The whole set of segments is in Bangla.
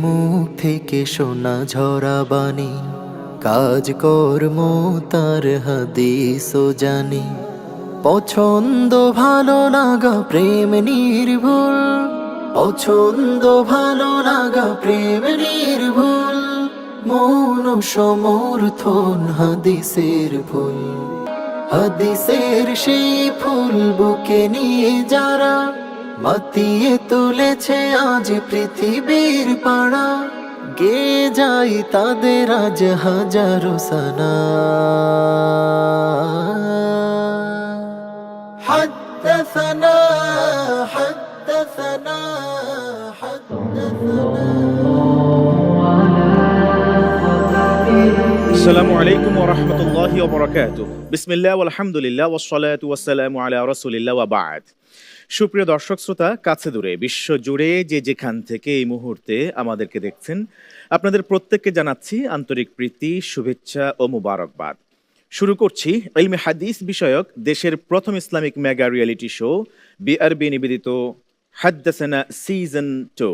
মুখ থেকে শোনা ঝরা বাণী, কাজ কর্ম তার হাদিস ও জানি। পছন্দ ভালো লাগা প্রেম নির্ভুল, পছন্দ ভালো লাগা প্রেম নির্ভুল, মৌন সমর্থন হাদিসের ফুল। হাদিসের সেই ফুল বুকে নিয়ে যারা মাতিয়ে তুলেছে আজ পৃথিবীর পাড়া, গে যাই তাদের আজ হাজারো সানা। حدثنا حدثنا আসসালামু আলাইকুম ওয়া রাহমাতুল্লাহি ওয়া বারাকাতুহু। বিসমিল্লাহ ওয়াল হামদুলিল্লাহ ওয়াস সালাতু ওয়াস সালামু আলা রাসূলিল্লাহ ওয়া বা'দ। সুপ্রিয় দর্শক শ্রোতা, কাছে দূরে বিশ্ব জুড়ে যে যেখান থেকে এই মুহূর্তে আমাদেরকে দেখছেন, আপনাদের প্রত্যেককে জানাচ্ছি আন্তরিক প্রীতি, শুভেচ্ছা ও মুবারকবাদ। শুরু করছি ইলমে হাদিস বিষয়ক দেশের প্রথম Islamic mega reality show BRB নিবেদিত হাদ্দাসানা সিজন 2।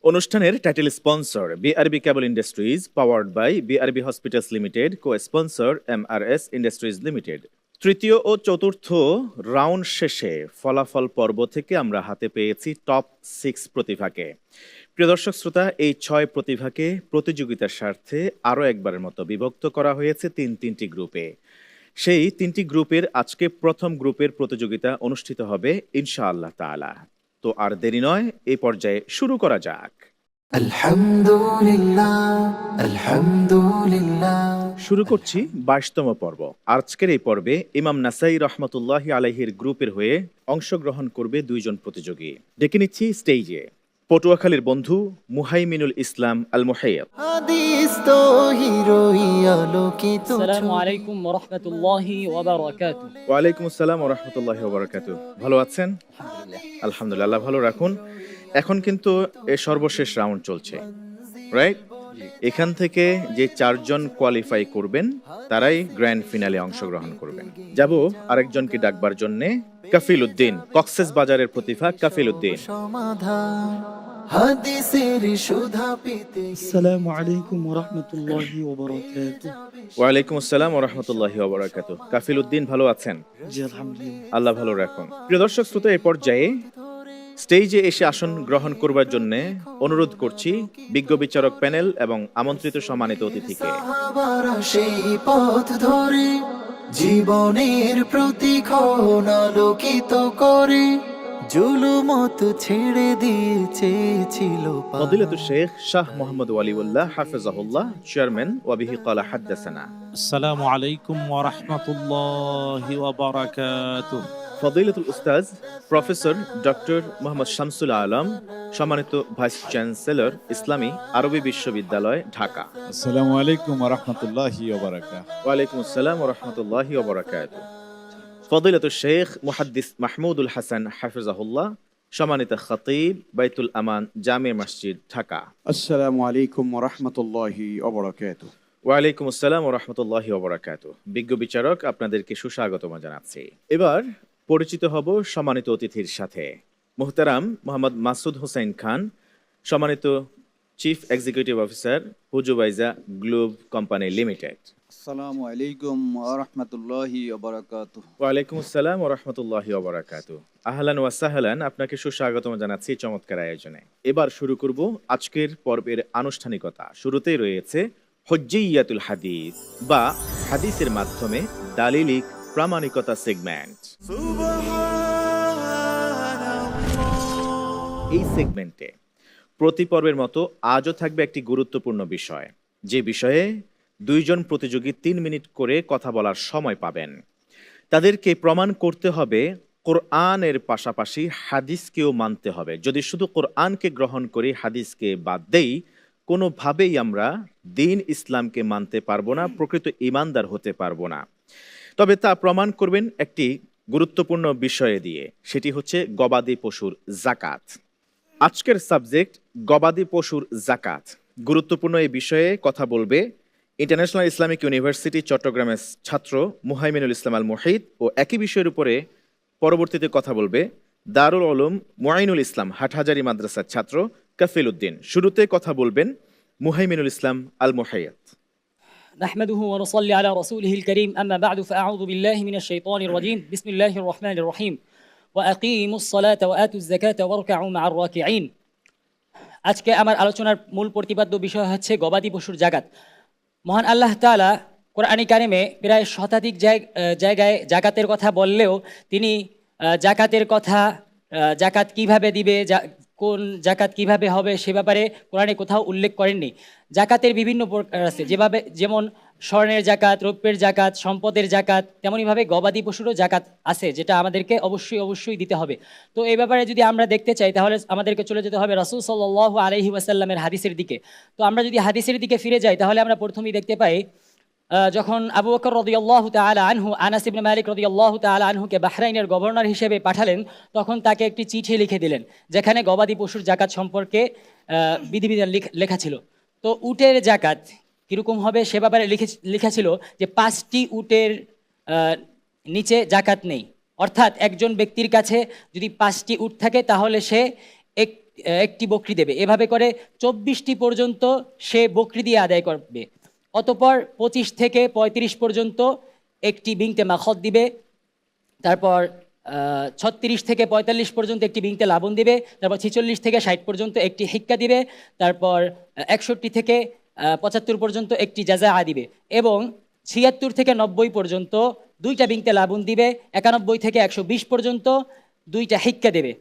অনুষ্ঠানের title sponsor BRB cable industries, powered by BRB hospitals limited, co sponsor MRS industries limited. তৃতীয় ও চতুর্থ রাউন্ড শেষে ফলাফল পর্ব থেকে আমরা হাতে পেয়েছি টপ 6 প্রতিভাকে। প্রিয় দর্শক শ্রোতা, এই 6 প্রতিভাকে প্রতিযোগিতার স্বার্থে আরও একবারের মতো বিভক্ত করা হয়েছে তিনটি গ্রুপে। সেই 3টি গ্রুপের আজকে প্রথম গ্রুপের প্রতিযোগিতা অনুষ্ঠিত হবে ইনশাআল্লাহ তাআলা। তো আর দেরি নয়, এই পর্যায়ে শুরু করা যাক। আলহামদুলিল্লাহ আলহামদুলিল্লাহ। শুরু করছি 22তম পর্ব। আজকের এই পর্বে ইমাম নাসাই রহমতুল্লাহি আলাইহির গ্রুপের হয়ে অংশগ্রহণ করবে 2 জন প্রতিযোগী। ডেকে নিচ্ছি স্টেজে পটুয়াখালীর বন্ধু মুহাইমিনুল ইসলাম আল মুহাইয়্যিব। হাদিস তো হিরোই আলোকিত। আসসালামু আলাইকুম ওয়া রাহমাতুল্লাহি ওয়া বারাকাতুহু। ওয়ালাইকুম আসসালাম ওয়া রাহমাতুল্লাহি ওয়া বারাকাতুহু। ভালো আছেন? আলহামদুলিল্লাহ, আল্লাহ ভালো রাখুন। এখন কিন্তু এই সর্বশেষ রাউন্ড চলছে, রাইট? এখান থেকে যে 4 জন কোয়ালিফাই করবেন তারাই গ্র্যান্ড ফিনালে অংশগ্রহণ করবেন। যাব আরেকজনকে ডাকবার জন্য, কাফিল উদ্দিন, কক্সেস বাজারের প্রতিভা কাফিল উদ্দিন। সমাধান হাদিসের সুধা পেতে। আসসালামু আলাইকুম ওয়া রাহমাতুল্লাহি ওয়া বারাকাতুহু। ওয়ালাইকুম আসসালাম ওয়া রাহমাতুল্লাহি ওয়া বারাকাতুহু। কাফিল উদ্দিন ভালো আছেন? জি আলহামদুলিল্লাহ। আল্লাহ ভালো রাখুন। প্রিয় দর্শক শ্রোতা, এই পর্যায়ে স্টেজে এসে আসন গ্রহণ করবার জন্য অনুরোধ করছি বিজ্ঞ বিচারক প্যানেল এবং আমন্ত্রিত সম্মানিত অতিথিকে। সাহাবারা সেই পথ ধরে জীবনের প্রতিক্ষণ আলোকিত করে জুলুমত ছেড়ে দিয়েছে ছিল ফদিলাতুল শেখ শাহ মোহাম্মদ ওয়ালিউল্লাহ হাফিজাহুল্লাহ, চেয়ারম্যান, ওয়া বিহি ক্বালা হাদ্দাসানা। আসসালামু আলাইকুম ওয়া রাহমাতুল্লাহি ওয়া বারাকাতুহু। ফদিলাতুল উস্তাজ প্রফেসর ডক্টর মোহাম্মদ শামসুল আলম, সম্মানিত ভাইস চ্যান্সেলর, ইসলামী আরবি বিশ্ববিদ্যালয়, ঢাকা। আসসালামু আলাইকুম ওয়া রাহমাতুল্লাহি ওয়া বারাকাতুহু। ওয়ালাইকুম আসসালাম ওয়া রাহমাতুল্লাহি ওয়া বারাকাতুহু। ফদিলাতুল শেখ মুহাদ্দিস মাহমুদুল হাসান হাফিজাহুল্লাহ, সম্মানিত খতিব, বাইতুল আমান জামে মসজিদ, ঢাকা। আসসালামু আলাইকুম ওয়া রাহমাতুল্লাহি ওয়া বারাকাতুহু। ওয়ালাইকুম আসসালাম ওয়া রাহমাতুল্লাহি ওয়া বারাকাতুহু। বিজ্ঞ বিচারক, আপনাদেরকে সুস্বাগতম জানাচ্ছি। এবার পরিচিত হব সম্মানিত অতিথির সাথে। মুহতারাম মোহাম্মদ মাসুদ হোসেন খান, সম্মানিত চিফ এক্সিকিউটিভ অফিসার, হুজুবাইজা গ্লোব কোম্পানি লিমিটেড। আসসালামু আলাইকুম ওয়া রাহমাতুল্লাহি ওয়া বারাকাতুহু। ওয়ালাইকুম আসসালাম ওয়া রাহমাতুল্লাহি ওয়া বারাকাতুহু। আহলান ওয়া সাহলান, আপনাকে সুস্বাগতম জানাচ্ছি চমৎকার আয়োজনে। এবার শুরু করব আজকের পর্বের আনুষ্ঠানিকতা। শুরুতেই রয়েছে হুজ্জিয়াতুল হাদিস বা হাদিসের মাধ্যমে দালিলিক প্রামাণিকতা সেগমেন্ট। এই সেগমেন্টে প্রতি পর্বের মতো আজও থাকবে একটি গুরুত্বপূর্ণ বিষয়, যে বিষয়ে 2 জন প্রতিযোগী 3 মিনিট করে কথা বলার সময় পাবেন। তাদেরকে প্রমাণ করতে হবে কোরআনের পাশাপাশি হাদিসকেও মানতে হবে। যদি শুধু কোরআনকে গ্রহণ করি, হাদিসকে বাদ দেই, কোনোভাবেই আমরা দ্বীন ইসলামকে মানতে পারবো না, প্রকৃত ঈমানদার হতে পারবো না। তবে তা প্রমাণ করবেন একটি গুরুত্বপূর্ণ বিষয়ে দিয়ে, সেটি হচ্ছে গবাদি পশুর যাকাত। আজকের সাবজেক্ট গবাদি পশুর যাকাত। গুরুত্বপূর্ণ এই বিষয়ে কথা বলবে ইন্টারন্যাশনাল ইসলামিক ইউনিভার্সিটি চট্টগ্রামের ছাত্র মুহাইমিনুল ইসলাম আল মুহিত, ও একই বিষয়ের উপরে পরবর্তীতে কথা বলবে দারুল উলুম মুঈনুল ইসলাম হাটহাজারী মাদ্রাসার ছাত্র কাফিল উদ্দিন। শুরুতে কথা বলবেন মুহাইমিনুল ইসলাম আল মুহাইয়াত। نحمده ونصلي على رسوله الكريم أما بعد فأعوذ بالله من الشيطان الرجيم بسم الله الرحمن الرحيم وأقيموا الصلاة وآتوا الزكاة واركعوا مع الراكعين আজকে আমার আলোচনার মূল প্রতিপাদ্য বিষয় হচ্ছে গবাদি পশুর জাকাত। মহান আল্লাহ তাআলা কোরআনে কারিমে প্রায় শতাধিক জায়গায় জাকাতের কথা বললেও তিনি জাকাতের কথা, জাকাত কিভাবে দিবে, কোন জাকাত কিভাবে হবে সে ব্যাপারে কোরআনে কোথাও উল্লেখ করেননি। জাকাতের বিভিন্ন প্রকার আছে, যেমন স্বর্ণের জাকাত, রৌপ্যের জাকাত, সম্পদের জাকাত, তেমনইভাবে গবাদি পশুরও জাকাত আছে, যেটা আমাদেরকে অবশ্যই দিতে হবে। তো এই ব্যাপারে যদি আমরা দেখতে চাই তাহলে আমাদেরকে চলে যেতে হবে রাসূল সাল্লাল্লাহু আলাইহি ওয়াসাল্লামের হাদিসের দিকে। তো আমরা যদি হাদিসের দিকে ফিরে যাই তাহলে আমরা প্রথমেই দেখতে পাই যখন আবু বকর রাদিয়াল্লাহু তাআলা আনহু আনাস ইবনে মালিক রাদিয়াল্লাহু তাআলা আনহুকে বাহরাইনের গভর্নর হিসেবে পাঠালেন, তখন তাকে একটি চিঠি লিখে দিলেন যেখানে গবাদি পশুর জাকাত সম্পর্কে বিধিবিধান লেখা ছিল। তো উটের জাকাত কীরকম হবে সে ব্যাপারে লেখা ছিল যে 5টি উটের নিচে জাকাত নেই, অর্থাৎ একজন ব্যক্তির কাছে যদি 5টি উট থাকে তাহলে সে একটি বকরি দেবে। এভাবে করে 24টি পর্যন্ত সে বকরি দিয়ে আদায় করবে। অতঃপর 25 থেকে 35 পর্যন্ত একটি বিনতে মাখদ দিবে, তারপর 36 থেকে 45 পর্যন্ত একটি বিনতে লাবন দিবে, তারপর 46 থেকে 60 পর্যন্ত একটি হিক্কা দিবে, তারপর 61 থেকে 75 পর্যন্ত একটি জাজা দিবে, এবং 76 থেকে 90 পর্যন্ত 2টা বিনতে লাবন দিবে, 91 থেকে 120 পর্যন্ত 2টা হিক্কা দেবে।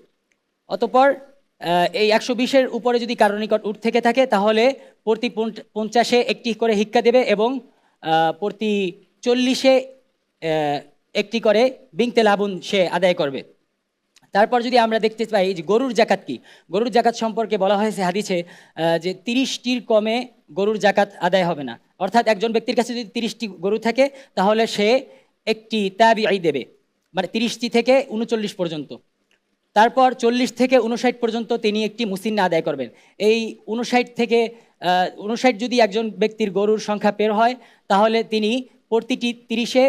অতঃপর এই 120-এর উপরে যদি কারো নিকট উট থেকে থাকে তাহলে প্রতি 50-এ একটি করে হিক্কা দেবে এবং প্রতি 40-এ একটি করে বিনতে লাবুন সে আদায় করবে। তারপর যদি আমরা দেখতে পাই যে গরুর জাকাত কি, গরুর জাকাত সম্পর্কে বলা হয়েছে হাদিসে যে 30টির কমে গরুর জাকাত আদায় হবে না, অর্থাৎ একজন ব্যক্তির কাছে যদি 30টি গরু থাকে তাহলে সে একটি তাবিঈ দেবে, মানে 30টি থেকে 39 পর্যন্ত। তারপর 40 থেকে 59 পর্যন্ত তিনি একটি মুসিন্না আদায় করবেন। এই 59 থেকে 59 যদি একজন ব্যক্তির গরুর সংখ্যা পের হয় তাহলে তিনি প্রতিটি 30-এ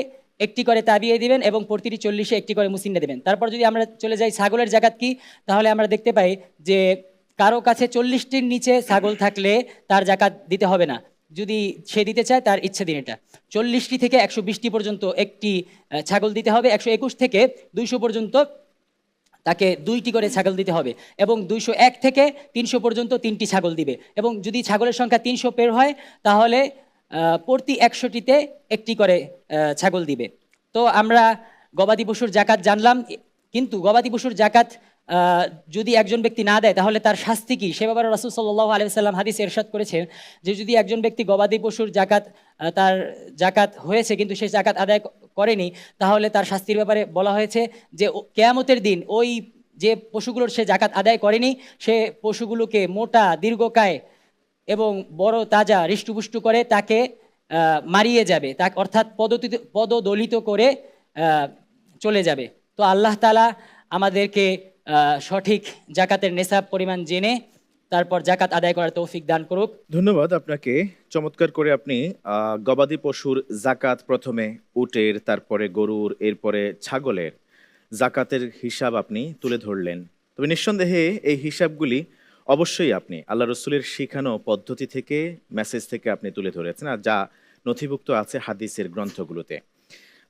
একটি করে তাবিয়ে দিবেন এবং প্রতিটি 40-এ একটি করে মুসিন্না দেবেন। তারপর যদি আমরা চলে যাই ছাগলের জাকাত কি, তাহলে আমরা দেখতে পাই যে কারো কাছে 40টির নিচে ছাগল থাকলে তার জাকাত দিতে হবে না, যদি সে দিতে চায় তার ইচ্ছাধীন। এটা 40টি থেকে 120টি পর্যন্ত একটি ছাগল দিতে হবে, 121 থেকে 200 পর্যন্ত তাকে 2টি করে ছাগল দিতে হবে, এবং 201 থেকে 300 পর্যন্ত 3টি ছাগল দিবে, এবং যদি ছাগলের সংখ্যা 300 পের হয় তাহলে প্রতি 100টিতে একটি করে ছাগল দিবে। তো আমরা গবাদি পশুর জাকাত জানলাম, কিন্তু গবাদি পশুর জাকাত যদি একজন ব্যক্তি না দেয় তাহলে তার শাস্তি কি সে ব্যাপারে রাসূল সাল্লাল্লাহু আলাইহি ওয়াসাল্লাম হাদিসে ইরশাদ করেছেন যে যদি একজন ব্যক্তি গবাদি পশুর জাকাত তার জাকাত হয়েছে কিন্তু সে জাকাত আদায় করেনি তাহলে তার শাস্তির ব্যাপারে বলা হয়েছে যে কিয়ামতের দিন ওই যে পশুগুলোর সে জাকাত আদায় করেনি সে পশুগুলোকে মোটা, দীর্ঘকায় এবং বড় তাজা হৃষ্টপুষ্ট করে তাকে মারিয়ে যাবে, তা অর্থাৎ পদদলিত করে চলে যাবে। তো আল্লাহ তাআলা আমাদেরকে সঠিক জাকাতের নেসাব পরিমাণ জেনে তারপর জাকাত আদায় করার তৌফিক দান করুক। ধন্যবাদ আপনাকে। চমৎকার করে আপনি গবাদি পশুর জাকাত, প্রথমে উটের, তারপরে গরুর, এরপরে ছাগলের জাকাতের হিসাব আপনি তুলে ধরলেন। তবে নিঃসন্দেহে এই হিসাবগুলি অবশ্যই আপনি আল্লাহ রসুলের শিখানো পদ্ধতি থেকে, মেসেজ থেকে আপনি তুলে ধরেছেন, আর যা নথিভুক্ত আছে হাদিসের গ্রন্থগুলোতে।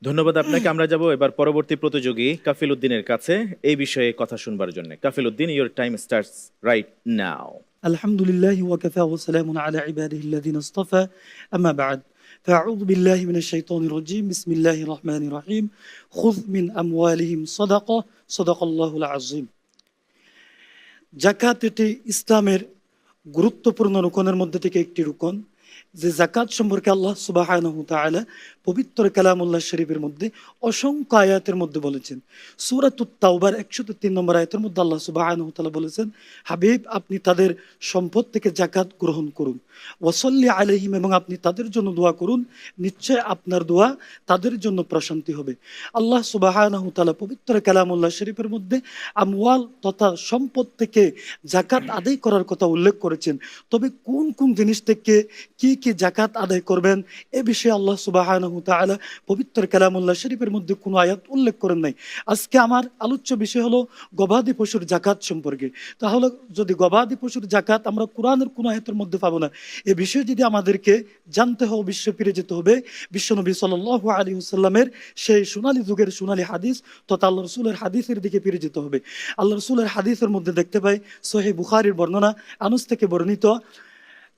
ধন্যবাদ আপনাকে। আমরা যাব এবার পরবর্তী প্রতিযোগী কাফিল উদ্দিনের কাছে এই বিষয়ে কথা শুনবার জন্য। Kafil Uddin, your time starts right now. আলহামদুলিল্লাহি ওয়া কাফা ওয়া সালামুন আলা ইবাদিহিল্লাযিনা ইসতাফা, আম্মা বা'দ। فأعوذ بالله من الشيطان الرجيم بسم الله الرحمن الرحيم خذ من أموالهم صدقة صدق الله العظيم। জাকাত এটি ইসলামের গুরুত্বপূর্ণ রুকনের মধ্যে থেকে একটি রুকন, যে জাকাত সম্পর্কে আল্লাহ সুবহানাহু তাআলা পবিত্র কালামুল্লাহ শরীফের মধ্যে অসংখ্য আয়াতের মধ্যে বলেছেন। সূরাতুত তাওবার 103 নম্বর আয়াতের মধ্যে আল্লাহ সুবহানাহু তাআলা বলেছেন, হাবিব আপনি তাদের সম্পদ থেকে জাকাত গ্রহণ করুন, ওয়াসাল্লি আলাইহিম, এবং আপনি তাদের জন্য দোয়া করুন, নিশ্চয় আপনার দোয়া তাদের জন্য প্রশান্তি হবে। আল্লাহ সুবহানাহু তাআলা পবিত্র কালামুল্লাহ শরীফের মধ্যে আমওয়াল তথা সম্পদ থেকে জাকাত আদায় করার কথা উল্লেখ করেছেন। তবে কোন কোন জিনিস থেকে কি কি কি জাকাত আদায় করবেন এ বিষয়ে আল্লাহ সুবহানাহু তাআলা পবিত্র কালামুল্লাহ শরীফের মধ্যে কোনো আয়াত উল্লেখ করেন নাই। আজকে আমার আলোচ্য বিষয় হলো গবাদি পশুর জাকাত সম্পর্কে। তাহলে যদি গবাদি পশুর জাকাত আমরা কোরআনের কোনো আয়াতের মধ্যে পাবো না, এ বিষয়ে যদি আমাদেরকে জানতে হবে, বিশ্ব ফিরে যেতে হবে বিশ্বনবী সাল্লাল্লাহু আলাইহি ওয়াসাল্লামের সেই সোনালী যুগের সোনালী হাদিস তথা আল্লাহ রসুলের হাদিসের দিকে ফিরে যেতে হবে। আল্লাহ রসুলের হাদিসের মধ্যে দেখতে পাই সহিহ বুখারীর বর্ণনা, আনাস থেকে বর্ণিত,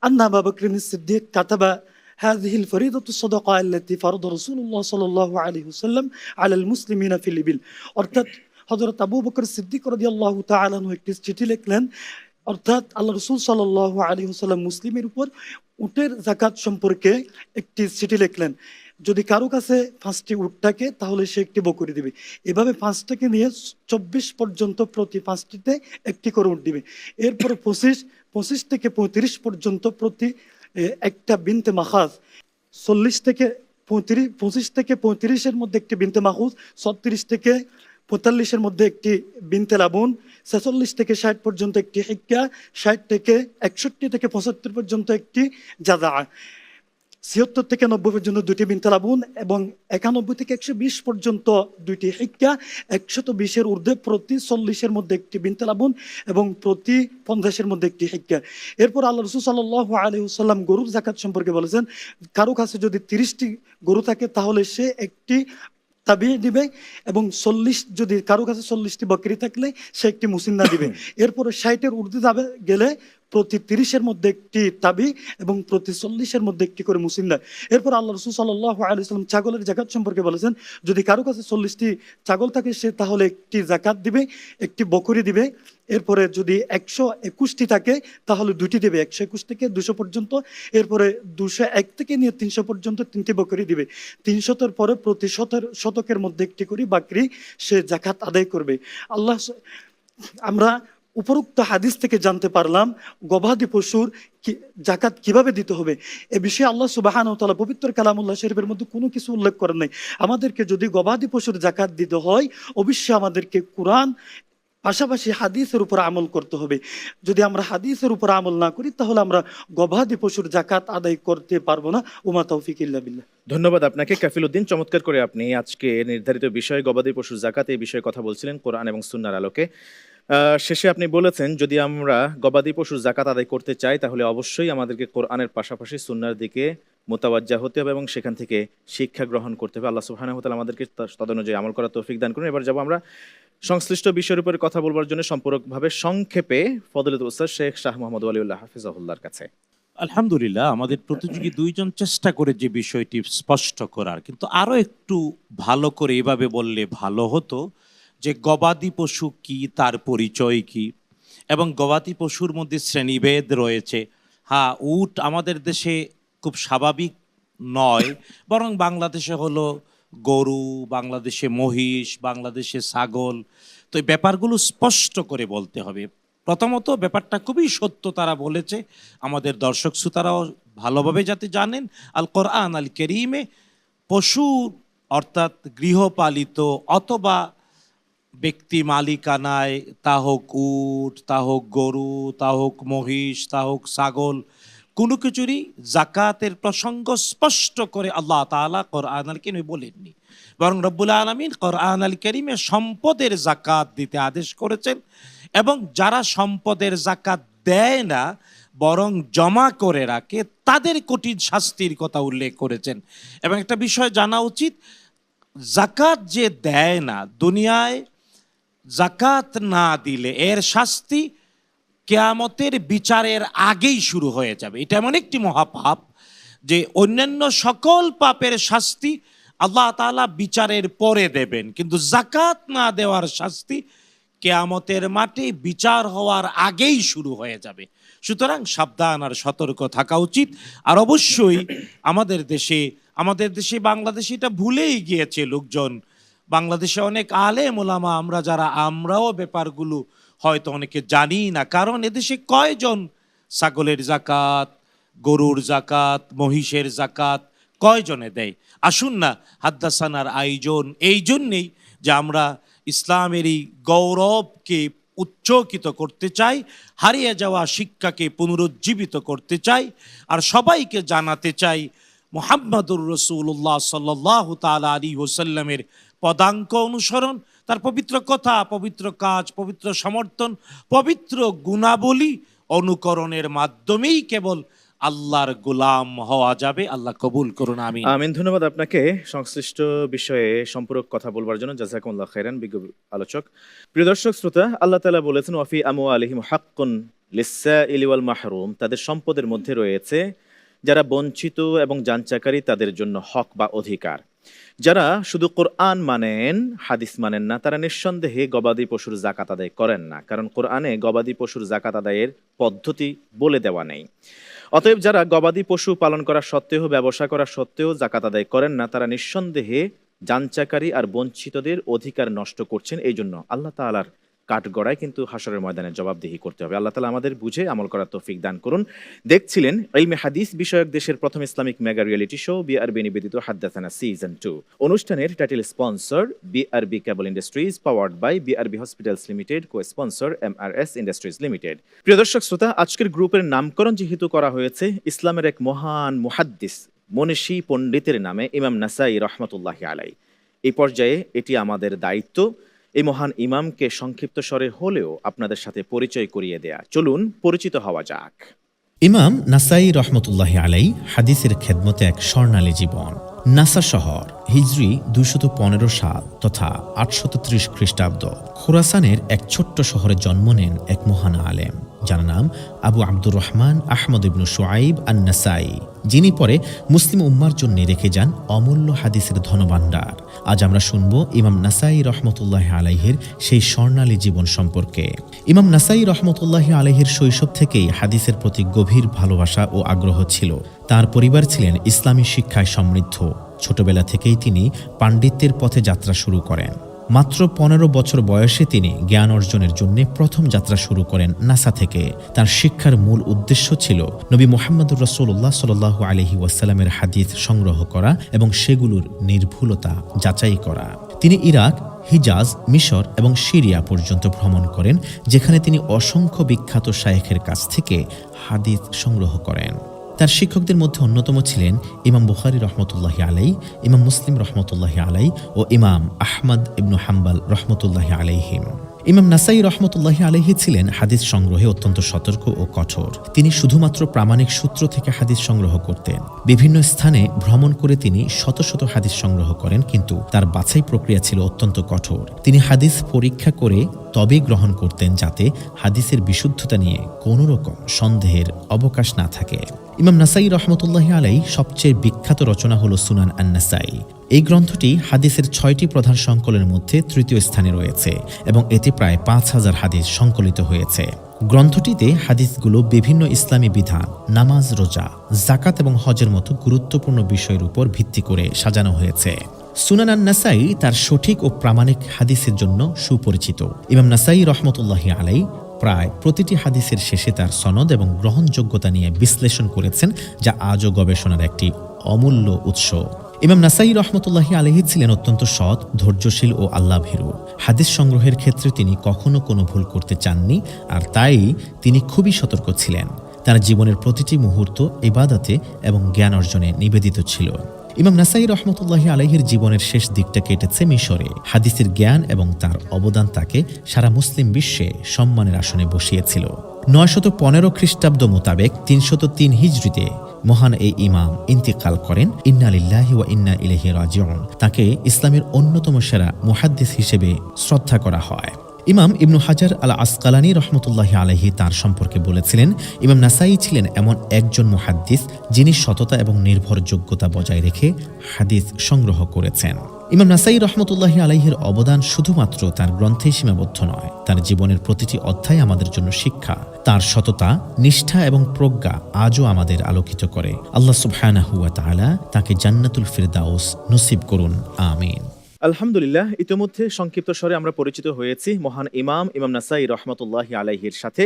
আন্না আবু বকর সিদ্দিক কাতাবা هذه الفريضة الصدقة التي فرض رسول الله صلى الله عليه وسلم على المسلمين في الإبل। অর্থাৎ হযরত আবু বকর সিদ্দিক রাদিয়াল্লাহু তাআলা আনহু একটি চিঠি লিখলেন, অর্থাৎ আল্লাহ রসুল সাল্লাল্লাহু আলাইহি ওয়াসাল্লাম মুসলিমের উপর উটের জাকাত সম্পর্কে একটি চিঠি লিখলেন। যদি কারো কাছে 5টি উট থাকে তাহলে সে একটি বকরি দিবে। এভাবে 5টাকে নিয়ে 24 পর্যন্ত প্রতি 5টিতে একটি করে উট দিবে। এরপর 25 থেকে 35 পর্যন্ত প্রতি একটা বিনতে মাখাজ, 40 থেকে 35, 25 থেকে 35-এর মধ্যে একটি বিনতে মাখুজ, 36 থেকে 45-এর মধ্যে একটি বিনতে লাবুন, 46 থেকে 60 পর্যন্ত একটি হিক্কা, 60 থেকে 61 থেকে 75 পর্যন্ত একটি জাযা, 76 থেকে 90 পর্যন্ত দুটি বিনতে লাবুন এবং 91 থেকে 120 পর্যন্ত দুইটি হিক্কা, 120-এর ঊর্ধ্বে প্রতি 40-এর মধ্যে একটি বিনতে লাবুন এবং প্রতি 50-এর মধ্যে একটি হিক্কা। এরপর আল্লাহ রাসূল সাল্লাল্লাহু আলাইহি ওয়াসাল্লাম গরুর জাকাত সম্পর্কে বলেছেন, কারো কাছে যদি 30টি গরু থাকে তাহলে সে একটি তাবি দিবে এবং 40, যদি কারো কাছে 40টি বকরি থাকলে সে একটি মুসিন্না দিবে। এরপরে 60-এর ঊর্ধ্বে যাবে গেলে প্রতি 30-এর মধ্যে একটি তাবি এবং প্রতি 40-এর মধ্যে একটি করে মুসিন্না। এরপর আল্লাহ রাসূল সাল্লাল্লাহু আলাইহি ওয়াসাল্লাম ছাগলের জাকাত সম্পর্কে বলেছেন, যদি কারো কাছে 40টি ছাগল থাকে সে তাহলে একটি জাকাত দিবে, একটি বকরি দিবে। এরপরে যদি 121টি থাকে তাহলে দুটি দেবে, 121 থেকে 200 পর্যন্ত। এরপরে 201 থেকে নিয়ে 300 পর্যন্ত 3টি বকরি দিবে। 300-এর পরে প্রতি শতকের মধ্যে একটি করে বাকরি সে জাকাত আদায় করবে। আমরা উপরোক্ত হাদিস থেকে জানতে পারলাম গবাদি পশুর জাকাত কিভাবে দিতে হবে। এ বিষয়ে আল্লাহ সুবহানাহু ওয়া তাআলা পবিত্র কালামুল্লাহ শরীফের মধ্যে কোনো কিছু উল্লেখ করেন নাই। আমাদেরকে যদি গবাদি পশুর জাকাত দিতে হয় অবশ্যই আমাদেরকে কোরআন পাশাপাশি হাদিসের উপর আমল করতে হবে। যদি আমরা হাদিসের উপর আমল না করি তাহলে আমরা গবাদি পশুর জাকাত আদায় করতে পারবো না। ওমা তৌফিক ইল্লা বিল্লাহ। ধন্যবাদ আপনাকে কাফিল উদ্দিন, চমৎকার করে আপনি আজকে নির্ধারিত বিষয় গবাদি পশুর জাকাত এই বিষয়ে কথা বলছিলেন কোরআন এবং সুন্নাহর আলোকে। শেষে আপনি বলেছেন যদি আমরা গবাদি পশুর জাকাত আদায় করতে চাই তাহলে অবশ্যই আমাদেরকে কোরআনের পাশাপাশি সুন্নাহর দিকে মোতাওয়াজ্জা হতে হবে এবং সেখান থেকে শিক্ষা গ্রহণ করতে হবে। আল্লাহ সুবহানাহু ওয়া তাআলা আমাদেরকে তদনুযায়ী আমল করার তৌফিক দান করুন। এবার যাব আমরা সংশ্লিষ্ট বিষয়ের উপরে কথা বলবার জন্য সম্পূরকভাবে সংক্ষেপে ফজলতুল উস্তাদ শেখ শাহ মোহাম্মদ ওয়ালিউল্লাহ হাফিজাহুল্লাহর কাছে। আলহামদুলিল্লাহ, আমাদের প্রতিযোগী দুইজন চেষ্টা করে যে বিষয়টি স্পষ্ট করার, কিন্তু আরো একটু ভালো করে এভাবে বললে ভালো হতো যে গবাদি পশু কি, তার পরিচয় কি, এবং গবাদি পশুর মধ্যে শ্রেণীভেদ রয়েছে। হ্যাঁ, উট আমাদের দেশে খুব স্বাভাবিক নয়, বরং বাংলাদেশে হলো গরু, বাংলাদেশে মহিষ, বাংলাদেশে ছাগল। তো এই ব্যাপারগুলো স্পষ্ট করে বলতে হবে। প্রথমত ব্যাপারটা খুবই সত্য তারা বলেছে, আমাদের দর্শক শ্রোতারাও ভালোভাবে যাতে জানেন, আল কোরআন আল কারীমে পশু অর্থাৎ গৃহপালিত অথবা ব্যক্তি মালিকানায়, তা হোক উট, তা হোক গরু, তা হোক মহিষ, তা হোক ছাগল, কোনো কিছুরই জাকাতের প্রসঙ্গ স্পষ্ট করে আল্লাহ তাআলা কোরআন আল কারীমে বলেননি, বরং রব্বুল আলামিন কোরআন আল কারীমে সম্পদের জাকাত দিতে আদেশ করেছেন এবং যারা সম্পদের জাকাত দেয় না বরং জমা করে রাখে তাদের কঠিন শাস্তির কথা উল্লেখ করেছেন। এবং একটা বিষয় জানা উচিত, জাকাত যে দেয় না, দুনিয়ায় জাকাত না দিলে এর শাস্তি কিয়ামতের বিচারের আগেই শুরু হয়ে যাবে। এটা এমন একটি মহাপাপ যে অন্যান্য সকল পাপের শাস্তি আল্লাহ তাআলা বিচারের পরে দেবেন, কিন্তু জাকাত না দেওয়ার শাস্তি কিয়ামতের মাঠে বিচার হওয়ার আগেই শুরু হয়ে যাবে। সুতরাং সাবধান আর সতর্ক থাকা উচিত। আর অবশ্যই আমাদের দেশে বাংলাদেশে এটা ভুলেই গিয়েছে লোকজন। বাংলাদেশে অনেক আলেম ওলামা আমরাও ব্যাপারগুলো হয়তো অনেকে জানি না, কারণ এদেশে কয়জন ছাগলের জাকাত, গরুর জাকাত, মহিষের জাকাত কয়জনে দেয়? আসুন না, হাদ্দাসানার আয়োজন এই জন্যেই যে আমরা ইসলামের এই গৌরবকে উচ্চকিত করতে চাই, হারিয়ে যাওয়া শিক্ষাকে পুনরুজ্জীবিত করতে চাই, আর সবাইকে জানাতে চাই মুহাম্মাদুর রাসূলুল্লাহ সাল্লাল্লাহু তাআলা আলাইহি ওয়াসাল্লামের পদাঙ্ক অনুসরণ, তার পবিত্র কথা, পবিত্র কাজ, পবিত্র সমর্থন, পবিত্র গুণাবলী অনুকরণের মাধ্যমেই কেবল আল্লাহর গোলাম হওয়া যাবে। আল্লাহ কবুল করুন, আমিন। আমিন। ধন্যবাদ আপনাকে সংশ্লিষ্ট বিষয়ে সম্পূরক কথা বলবার জন্য। জাযাকুমুল্লাহ খাইরান বিজ্ঞ আলোচক। প্রিয় দর্শক শ্রোতা, আল্লাহ তাআলা বলেছেন ওয়াফি আমওয়ালিহিম হাক্কুন লিসসাইলি ওয়াল মাহরুম, তাদের সম্পদের মধ্যে রয়েছে যারা বঞ্চিত এবং যাঞ্চাকারী তাদের জন্য হক বা অধিকার। যারা শুধু কোরআন মানেন, হাদিস মানেন না, তারা নিঃসন্দেহে গবাদি পশুর যাকাত আদায় করেন না, কারণ কোরআনে গবাদি পশুর যাকাত আদায়ের পদ্ধতি বলে দেওয়া নেই। অতএব যারা গবাদি পশু পালন করা সত্ত্বেও, ব্যবসা করা সত্ত্বেও যাকাত আদায় করেন না, তারা নিঃসন্দেহে যাঞ্চাকারী আর বঞ্চিতদের অধিকার নষ্ট করছেন। এই জন্য আল্লাহ তাআলার কাঠগড়ায় কিন্তু হাশরের ময়দানে জবাবদিহি করতে হবে। আল্লাহ তাআলা আমাদের বুঝে আমল করার তৌফিক দান করুন। দেখছিলেন ইলমে হাদিস বিষয়ক দেশের প্রথম Islamic mega reality show BRB নিবেদিত হাদ্দাসানা সিজন 2। অনুষ্ঠানের title sponsor BRB cable industries, powered by BRB hospitals limited, co sponsor MRS industries limited. প্রিয় দর্শক শ্রোতা, আজকের গ্রুপের নামকরণ যেহেতু করা হয়েছে ইসলামের এক মহান মুহাদ্দিস, মনীষী পণ্ডিতের নামে, ইমাম নাসাই রহমতুল্লাহি আলাইহি, এই পর্যায়ে এটি আমাদের দায়িত্ব এই মহান ইমামকে সংক্ষিপ্ত স্বরে হলেও আপনাদের সাথে পরিচয় করিয়ে দেয়া। চলুন পরিচিত হওয়া যাক। ইমাম নাসাই রহমতুল্লাহি আলাই হাদিসের খেদমতে এক স্বর্ণালী জীবন। নাসা শহর, হিজরি 215 সাল তথা 830 খ্রিস্টাব্দ, খোরাসানের এক ছোট্ট শহরে জন্ম নেন এক মহান আলেম, যার নাম আবু আব্দুর রহমান আহমদ ইবনু শুআইব আন-নাসাই, যিনি পরে মুসলিম উম্মার জন্য রেখে যান অমূল্য হাদিসের ধনভাণ্ডার। আজ আমরা শুনব ইমাম নাসাই রহমতুল্লাহ আলাইহির সেই স্বর্ণালী জীবন সম্পর্কে। ইমাম নাসাই রহমতুল্লাহ আলাইহির শৈশব থেকেই হাদিসের প্রতি গভীর ভালোবাসা ও আগ্রহ ছিল। তার পরিবার ছিলেন ইসলামী শিক্ষায় সমৃদ্ধ। ছোটবেলা থেকেই তিনি পাণ্ডিত্যের পথে যাত্রা শুরু করেন। মাত্র 15 বছর বয়সে তিনি জ্ঞান অর্জনের জন্য প্রথম যাত্রা শুরু করেন নাসা থেকে। তার শিক্ষার মূল উদ্দেশ্য ছিল নবী মুহাম্মদুর রাসূলুল্লাহ সাল্লাল্লাহু আলাইহি ওয়াসাল্লামের হাদিস সংগ্রহ করা এবং সেগুলোর নির্ভুলতা যাচাই করা। তিনি ইরাক, হিজাজ, মিশর এবং সিরিয়া পর্যন্ত ভ্রমণ করেন, যেখানে তিনি অসংখ্য বিখ্যাত শায়েখের কাছ থেকে হাদিস সংগ্রহ করেন। তার শিক্ষকদের মধ্যে অন্যতম ছিলেন ইমাম বুখারী রহমতুল্লাহি আলাইহি, ইমাম মুসলিম রহমতুল্লাহি আলাইহি ও ইমাম আহমদ ইবনু হাম্বল রহমতুল্লাহি আলাইহিম। ইমাম নাসাই রহমতুল্লাহি আলাইহি ছিলেন হাদিস সংগ্রহে অত্যন্ত সতর্ক ও কঠোর। তিনি শুধুমাত্র প্রামাণিক সূত্র থেকে হাদিস সংগ্রহ করতেন। বিভিন্ন স্থানে ভ্রমণ করে তিনি শত শত হাদিস সংগ্রহ করেন, কিন্তু তার বাছাই প্রক্রিয়া ছিল অত্যন্ত কঠোর। তিনি হাদিস পরীক্ষা করে তবে গ্রহণ করতেন, যাতে হাদিসের বিশুদ্ধতা নিয়ে কোনো রকম সন্দেহের অবকাশ না থাকে। ইমাম নাসাই রহমতুল্লাহি আলাইহি সবচেয়ে বিখ্যাত রচনা হল সুনান আন-নাসাই। এই গ্রন্থটি হাদিসের 6টি প্রধান সংকলনের মধ্যে তৃতীয় স্থানে রয়েছে এবং এতে প্রায় 5000 হাদিস সংকলিত হয়েছে। গ্রন্থটিতে হাদিসগুলো বিভিন্ন ইসলামী বিধান, নামাজ, রোজা, যাকাত এবং হজের মতো গুরুত্বপূর্ণ বিষয়ের উপর ভিত্তি করে সাজানো হয়েছে। সুনান আন-নাসাই তার সঠিক ও প্রামাণিক হাদিসের জন্য সুপরিচিত। ইমাম নাসাই রহমতুল্লাহি আলাইহি প্রায় প্রতিটি হাদিসের শেষে তার সনদ এবং গ্রহণযোগ্যতা নিয়ে বিশ্লেষণ করেছেন, যা আজও গবেষণার একটি অমূল্য উৎস। ইমাম নাসাই রহমতুল্লাহি আলাইহি ছিলেন অত্যন্ত সৎ, ধৈর্যশীল ও আল্লাহভীরু। হাদিস সংগ্রহের ক্ষেত্রে তিনি কখনো কোনো ভুল করতে চাননি, আর তাই তিনি খুবই সতর্ক ছিলেন। তার জীবনের প্রতিটি মুহূর্ত ইবাদতে এবং জ্ঞান অর্জনে নিবেদিত ছিল। ইমাম নাসাই রহমতুল্লাহি আলাইহির জীবনের শেষ দিকটা কেটেছে মিশরে। হাদিসের জ্ঞান এবং তার অবদান তাকে সারা মুসলিম বিশ্বে সম্মানের আসনে বসিয়েছিল। 915 খ্রিস্টাব্দ মোতাবেক 303 হিজরিতে মহান এই ইমাম ইন্তিকাল করেন। ইন্না লিল্লাহি ওয়া ইন্না ইলাইহি রাজিউন। তাকে ইসলামের অন্যতম সেরা মুহাদ্দিস হিসেবে শ্রদ্ধা করা হয়। ইমাম ইবনু হাজার আল আসকালানী রহমতুল্লাহি আলাইহি তার সম্পর্কে বলেছিলেন, ইমাম নাসাই ছিলেন এমন একজন মুহাদ্দিস যিনি সততা এবং নির্ভরযোগ্যতা বজায় রেখে হাদিস সংগ্রহ করেছেন। ইমাম নাসাই রহমতুল্লাহি আলাইহির অবদান শুধুমাত্র তার গ্রন্থেই সীমাবদ্ধ নয়, তার জীবনের প্রতিটি অধ্যায় আমাদের জন্য শিক্ষা। তার সততা, নিষ্ঠা এবং প্রজ্ঞা আজও আমাদের আলোকিত করে। আল্লাহ সুবহানাহু ওয়া তাআলা তাকে জান্নাতুল ফিরদাউস নসিব করুন, আমিন। আলহামদুলিল্লাহ, ইতিমধ্যে সংক্ষিপ্ত স্বরে আমরা পরিচিত হয়েছি মহান ইমাম নাসাই রহমতুল্লাহি আলাইহির সাথে।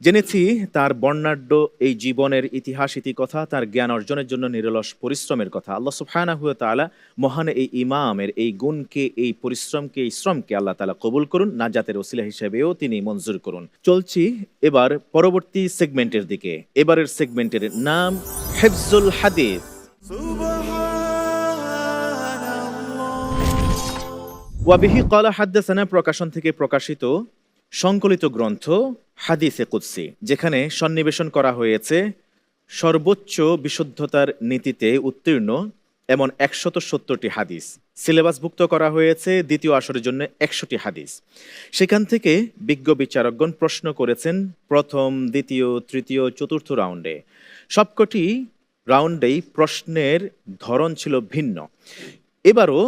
জেনেছি তার বর্ণাঢ্য এই জীবনের ইতিহাস ইতিকথা, তার জ্ঞান অর্জনের জন্য নিরলস পরিশ্রমের কথা। আল্লাহ সুবহানাহু ওয়া তাআলা মহান এই ইমামের এই গুণকে, এই পরিশ্রমকে, এই শ্রমকে আল্লাহ তাআলা কবুল করুন, নাজাতের ওসিলা হিসেবেও তিনি মঞ্জুর করুন। চলছি এবার পরবর্তী সেগমেন্টের দিকে। এবারের সেগমেন্টের নাম হিফজুল হাদিস। ওয়াবিহি ক্বালা হাদ্দাসানা প্রকাশন থেকে প্রকাশিত সংকলিত গ্রন্থ হাদিসে কুদসি, যেখানে সন্নিবেশন করা হয়েছে সর্বোচ্চ বিশুদ্ধতার নীতিতে উত্তীর্ণ এমন 170টি হাদিস। সিলেবাসভুক্ত করা হয়েছে দ্বিতীয় আসরের জন্য 100টি হাদিস। সেখান থেকে বিজ্ঞ বিচারকগণ প্রশ্ন করেছেন প্রথম, দ্বিতীয়, তৃতীয়, চতুর্থ রাউন্ডে। সবকটি রাউন্ডেই প্রশ্নের ধরন ছিল ভিন্ন। এবারও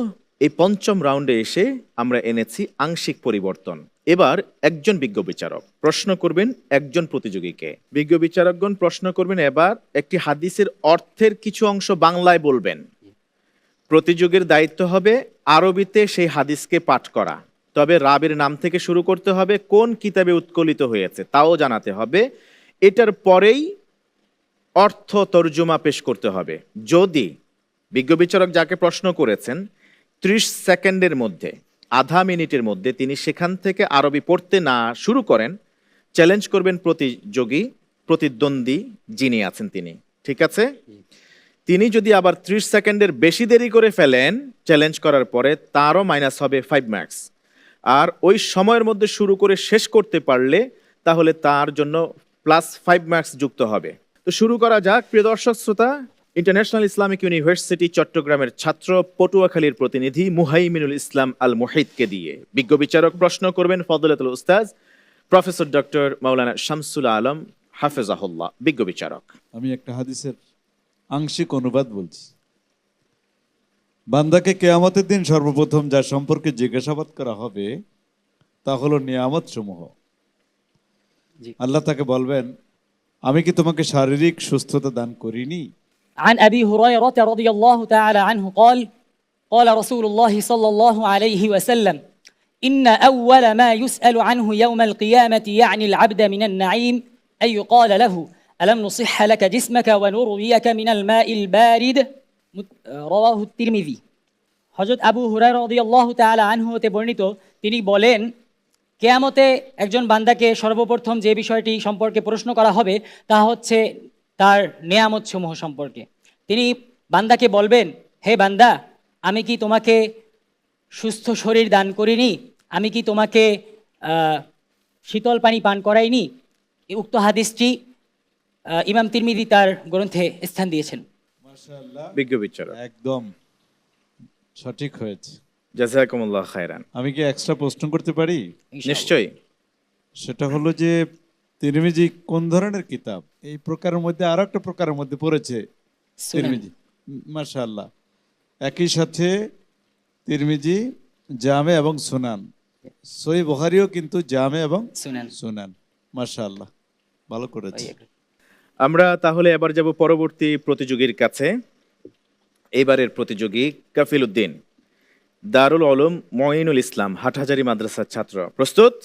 এই পঞ্চম রাউন্ডে এসে আমরা এনেছি আংশিক পরিবর্তন। এবার একজন বিজ্ঞ বিচারক প্রশ্ন করবেন একজন প্রতিযোগীকে। বিজ্ঞ বিচারকগণ প্রশ্ন করবেন এবার একটি হাদিসের অর্থের কিছু অংশ বাংলায় বলবেন। প্রতিযোগীর দায়িত্ব হবে আরবিতে সেই হাদিসকে পাঠ করা, তবে রাবির নাম থেকে শুরু করতে হবে, কোন কিতাবে উৎকলিত হয়েছে তাও জানাতে হবে। এটার পরেই অর্থ তর্জমা পেশ করতে হবে। যদি বিজ্ঞ বিচারক যাকে প্রশ্ন করেছেন 30 সেকেন্ডের মধ্যে, আধা মিনিটের মধ্যে তিনি সেখান থেকে আরবি পড়তে না শুরু করেন, চ্যালেঞ্জ করবেন প্রতিদ্বন্দ্বী যিনি আছেন তিনি। ঠিক আছে? তিনি যদি আবার 30 সেকেন্ডের বেশি দেরি করে ফেলেন চ্যালেঞ্জ করার পরে, তারও মাইনাস হবে 5 মার্কস। আর ওই সময়ের মধ্যে শুরু করে শেষ করতে পারলে তাহলে তার জন্য +5 মার্কস যুক্ত হবে। তো শুরু করা যাক। প্রিয় দর্শক শ্রোতা, ইন্টারন্যাশনাল ইসলামিক ইউনিভার্সিটি চট্টগ্রামের ছাত্র, পটুয়াখালীর প্রতিনিধি মুহাইমিনুল ইসলাম আল মুহিতকে দিয়ে বিজ্ঞ বিচারক প্রশ্ন করবেন ফজলাতুল উস্তাজ প্রফেসর ডক্টর মাওলানা শামসুল আলম হাফেজাহুল্লাহ। বিজ্ঞ বিচারক, আমি একটা হাদিসের আংশিক অনুবাদ বলছি। বান্দাকে কিয়ামতের দিন সর্বপ্রথম যার সম্পর্কে জিজ্ঞাসাবাদ করা হবে তা হলো নিয়ামত সমূহ। আল্লাহ তাকে বলবেন, আমি কি তোমাকে শারীরিক সুস্থতা দান করিনি? عن أبي هريرة رضي الله تعالى عنه قال قال رسول الله صلى الله عليه وسلم إن أول ما يسأل عنه يوم القيامة يعني العبد من النعيم أن يقال له ألم نصح لك جسمك ونرويك من الماء البارد رواه الترمذي। হযরত আবু হুরায়রা রাদিয়াল্লাহু তাআলা আনহু হতে বর্ণিত, তিনি বলেন, কিয়ামতে একজন বান্দাকে সর্বপ্রথম যে বিষয়টি সম্পর্কে প্রশ্ন করা হবে তা হচ্ছে তার নেয়ামতসমূহ সম্পর্কে। তিনি বান্দাকে বলবেন, হে বান্দা, আমি কি তোমাকে সুস্থ শরীর দান করিনি? আমি কি তোমাকে শীতল পানি পান করাইনি? এই উক্ত হাদিসটি ইমাম তিরমিজি তার গ্রন্থে স্থান দিয়েছেন। মাশাআল্লাহ, বিজ্ঞ বিচারক একদম সঠিক হয়েছে। জাযাকুমুল্লাহ খায়রান। আমি কি এক্সট্রা প্রশ্ন করতে পারি? নিশ্চয়ই। সেটা হলো যে তিরমিজি কোন ধরনের কিতাব? এই প্রকারের মধ্যে আরো একটা প্রকারের মধ্যে পড়েছে তিরমিজি। মাশাআল্লাহ, একই সাথে তিরমিজি, জামে এবং সুনান। সহিহ বুখারীও কিন্তু জামে এবং সুনান। মাশাআল্লাহ, ভালো করেছে। আমরা তাহলে এবার যাব পরবর্তী প্রতিযোগীর কাছে। এবারের প্রতিযোগী কাফিল উদ্দিন, দারুল উলুম মুঈনুল ইসলাম, হাটহাজারী মাদ্রাসার ছাত্র। প্রস্তুত?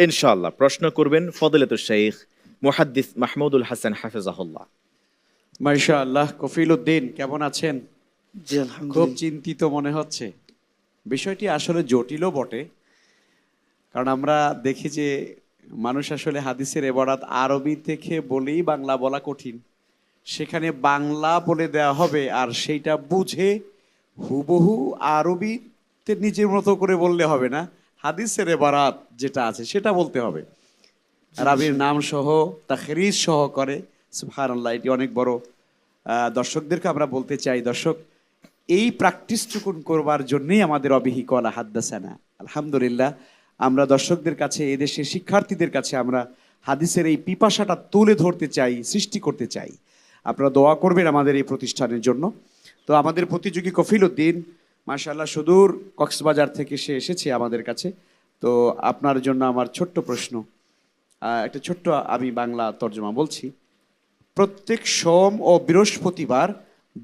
ইনশাআল্লাহ। প্রশ্ন করবেন ফদিলাতুল শাইখ মুহাদ্দিস মাহমুদুল হাসান হাফেজাহুল্লাহ। মাশাআল্লাহ, কফিল উদ্দিন কেমন আছেন? জি খুব আলহামদুলিল্লাহ। চিন্তিত মনে হচ্ছে। বিষয়টি আসলে জটিলও বটে, কারণ আমরা দেখি যে মানুষ আসলে হাদিসের এবারাত আরবি থেকে বলেই বাংলা বলা কঠিন। সেখানে বাংলা বলে দেওয়া হবে আর সেইটা বুঝে হুবহু আরবিতে নিজের মতো করে বললে হবে না, হাদিসের এবারাত যেটা আছে সেটা বলতে হবে। রাবির নাম সহ তাখরিজ সহ করে। সুবহানাল্লাহ, এটি অনেক বড়। দর্শকদেরকে আমরা বলতে চাই, দর্শক, এই প্র্যাকটিসটুকুন করবার জন্যই আমাদের অবিহি কলা হাদ্দাসানা। আলহামদুলিল্লাহ, আমরা দর্শকদের কাছে, এদেশের শিক্ষার্থীদের কাছে আমরা হাদিসের এই পিপাসাটা তুলে ধরতে চাই, সৃষ্টি করতে চাই। আপনারা দোয়া করবেন আমাদের এই প্রতিষ্ঠানের জন্য। তো আমাদের প্রতিযোগী কফিল উদ্দিন মাশাআল্লাহ সুদূর কক্সবাজার থেকে সে এসেছে আমাদের কাছে। তো আপনার জন্য আমার ছোট্ট প্রশ্ন, একটা ছোট্ট আমি বাংলা তর্জমা বলছি। প্রত্যেক সোম ও বৃহস্পতিবার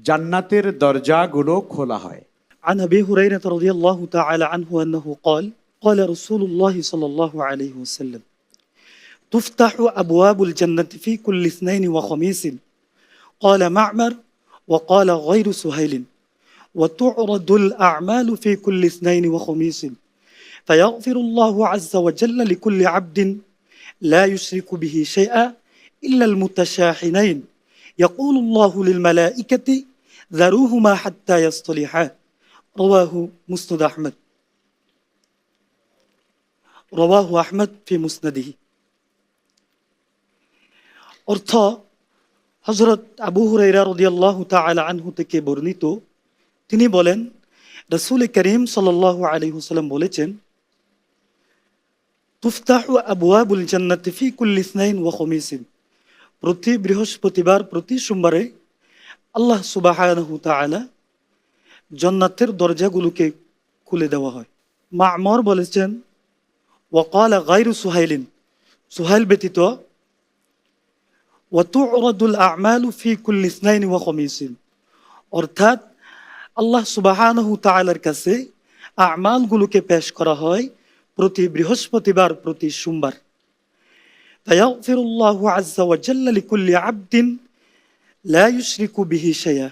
জান্নাতের দরজাগুলো খোলা হয়। عن أبي هريرة رضي الله تعالى عنه أنه قال قال رسول الله صلى الله عليه وسلم تفتح أبواب الجنة في كل اثنين وخميس قال معمر وقال غير سهيل وتعرض الأعمال في كل اثنين وخميس فيغفر الله عز وجل لكل عبد لا يشرك به شيئا إلا المتشاحنين يقول الله للملائكة ذروهما حتى يصطلحا رواه مسند أحمد رواه أحمد في مسنده অর্থ হযরত আবু হুরায়রা রাদিয়াল্লাহু তাআলা আনহু থেকে বর্ণিত, তিনি বলেন রাসূল করিম সাল্লাল্লাহু আলাইহি ওয়াসাল্লাম বলেছেন, তুফতাহু আবওয়াবুল জান্নাতি ফি কুল্লি ইসনাইন ওয়া খামিসিন, প্রতি বৃহস্পতিবার প্রতি সোমবারে আল্লাহ সুবহানাহু তাআলা জান্নাতের দরজাগুলোকে খুলে দেওয়া হয়। মা'মার বলেছেন ওয়াকালা গায়রু সুহাইলিন, সুহাইল ব্যতীত, ওয়াতু'রাদুল আ'মালু ফি কুল্লি ইসনাইন ওয়া খামিসিন, অর্থাৎ আল্লাহ সুবহানাহু তাআলার কাছে আমালগুলোকে পেশ করা হয় প্রতি বৃহস্পতিবার প্রতি সোমবার। ফায়াগফিরুল্লাহু আযজা ওয়া জাল্লা লিকুল্লি আবদিন লা ইউশরিকু বিহি শাইআ,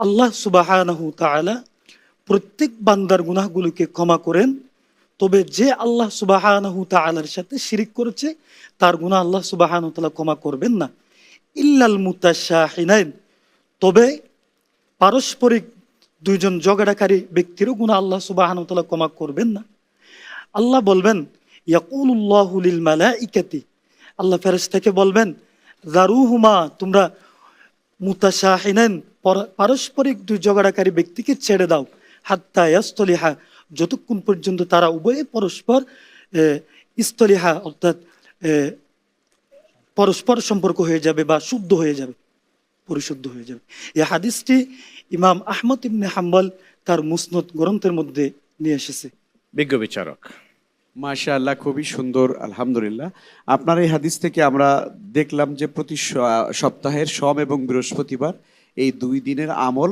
আল্লাহ সুবহানাহু তাআলা প্রত্যেক বান্দার গুনাহগুলোকে ক্ষমা করেন, তবে যে আল্লাহ সুবহানাহু তাআলার সাথে শিরিক করেছে তার গুনাহ আল্লাহ সুবহানাহু তাআলা ক্ষমা করবেন না। ইল্লাল মুতাশাহিনাইন, তবে পারস্পরিক দুইজন ঝগড়াকারী ব্যক্তিরও গুনাহ আল্লাহ সুবহানাহু ওয়া তাআলা ক্ষমা করবেন না। আল্লাহ বলবেন ইয়াকুলুল্লাহু লিল মালাইকাতি, আল্লাহ ফেরেশতাকে বলবেন যারুহুমা, তোমরা মুতাশাহিনাইন পারস্পরিক দুই ঝগড়াকারী ব্যক্তিকে ছেড়ে দাও, হাত্তা ইয়াস্তলিহা, যতক্ষণ পর্যন্ত তারা উভয়ে পরস্পর ইস্তলিহা অর্থাৎ পরস্পর সম্পর্ক হয়ে যাবে বা শুদ্ধ হয়ে যাবে, পরিশুদ্ধ হয়ে যাবে। এই হাদিসটি ইমাম আহমদ ইবনে হাম্বল তার মুসনদ গ্রন্থের মধ্যে নিয়ে এসেছে। বিজ্ঞ বিচারক। মাশাআল্লাহ, খুবই সুন্দর, আলহামদুলিল্লাহ। আপনার এই হাদিস থেকে আমরা দেখলাম যে প্রতি সপ্তাহের সোম এবং বৃহস্পতিবার এই 2 দিনের আমল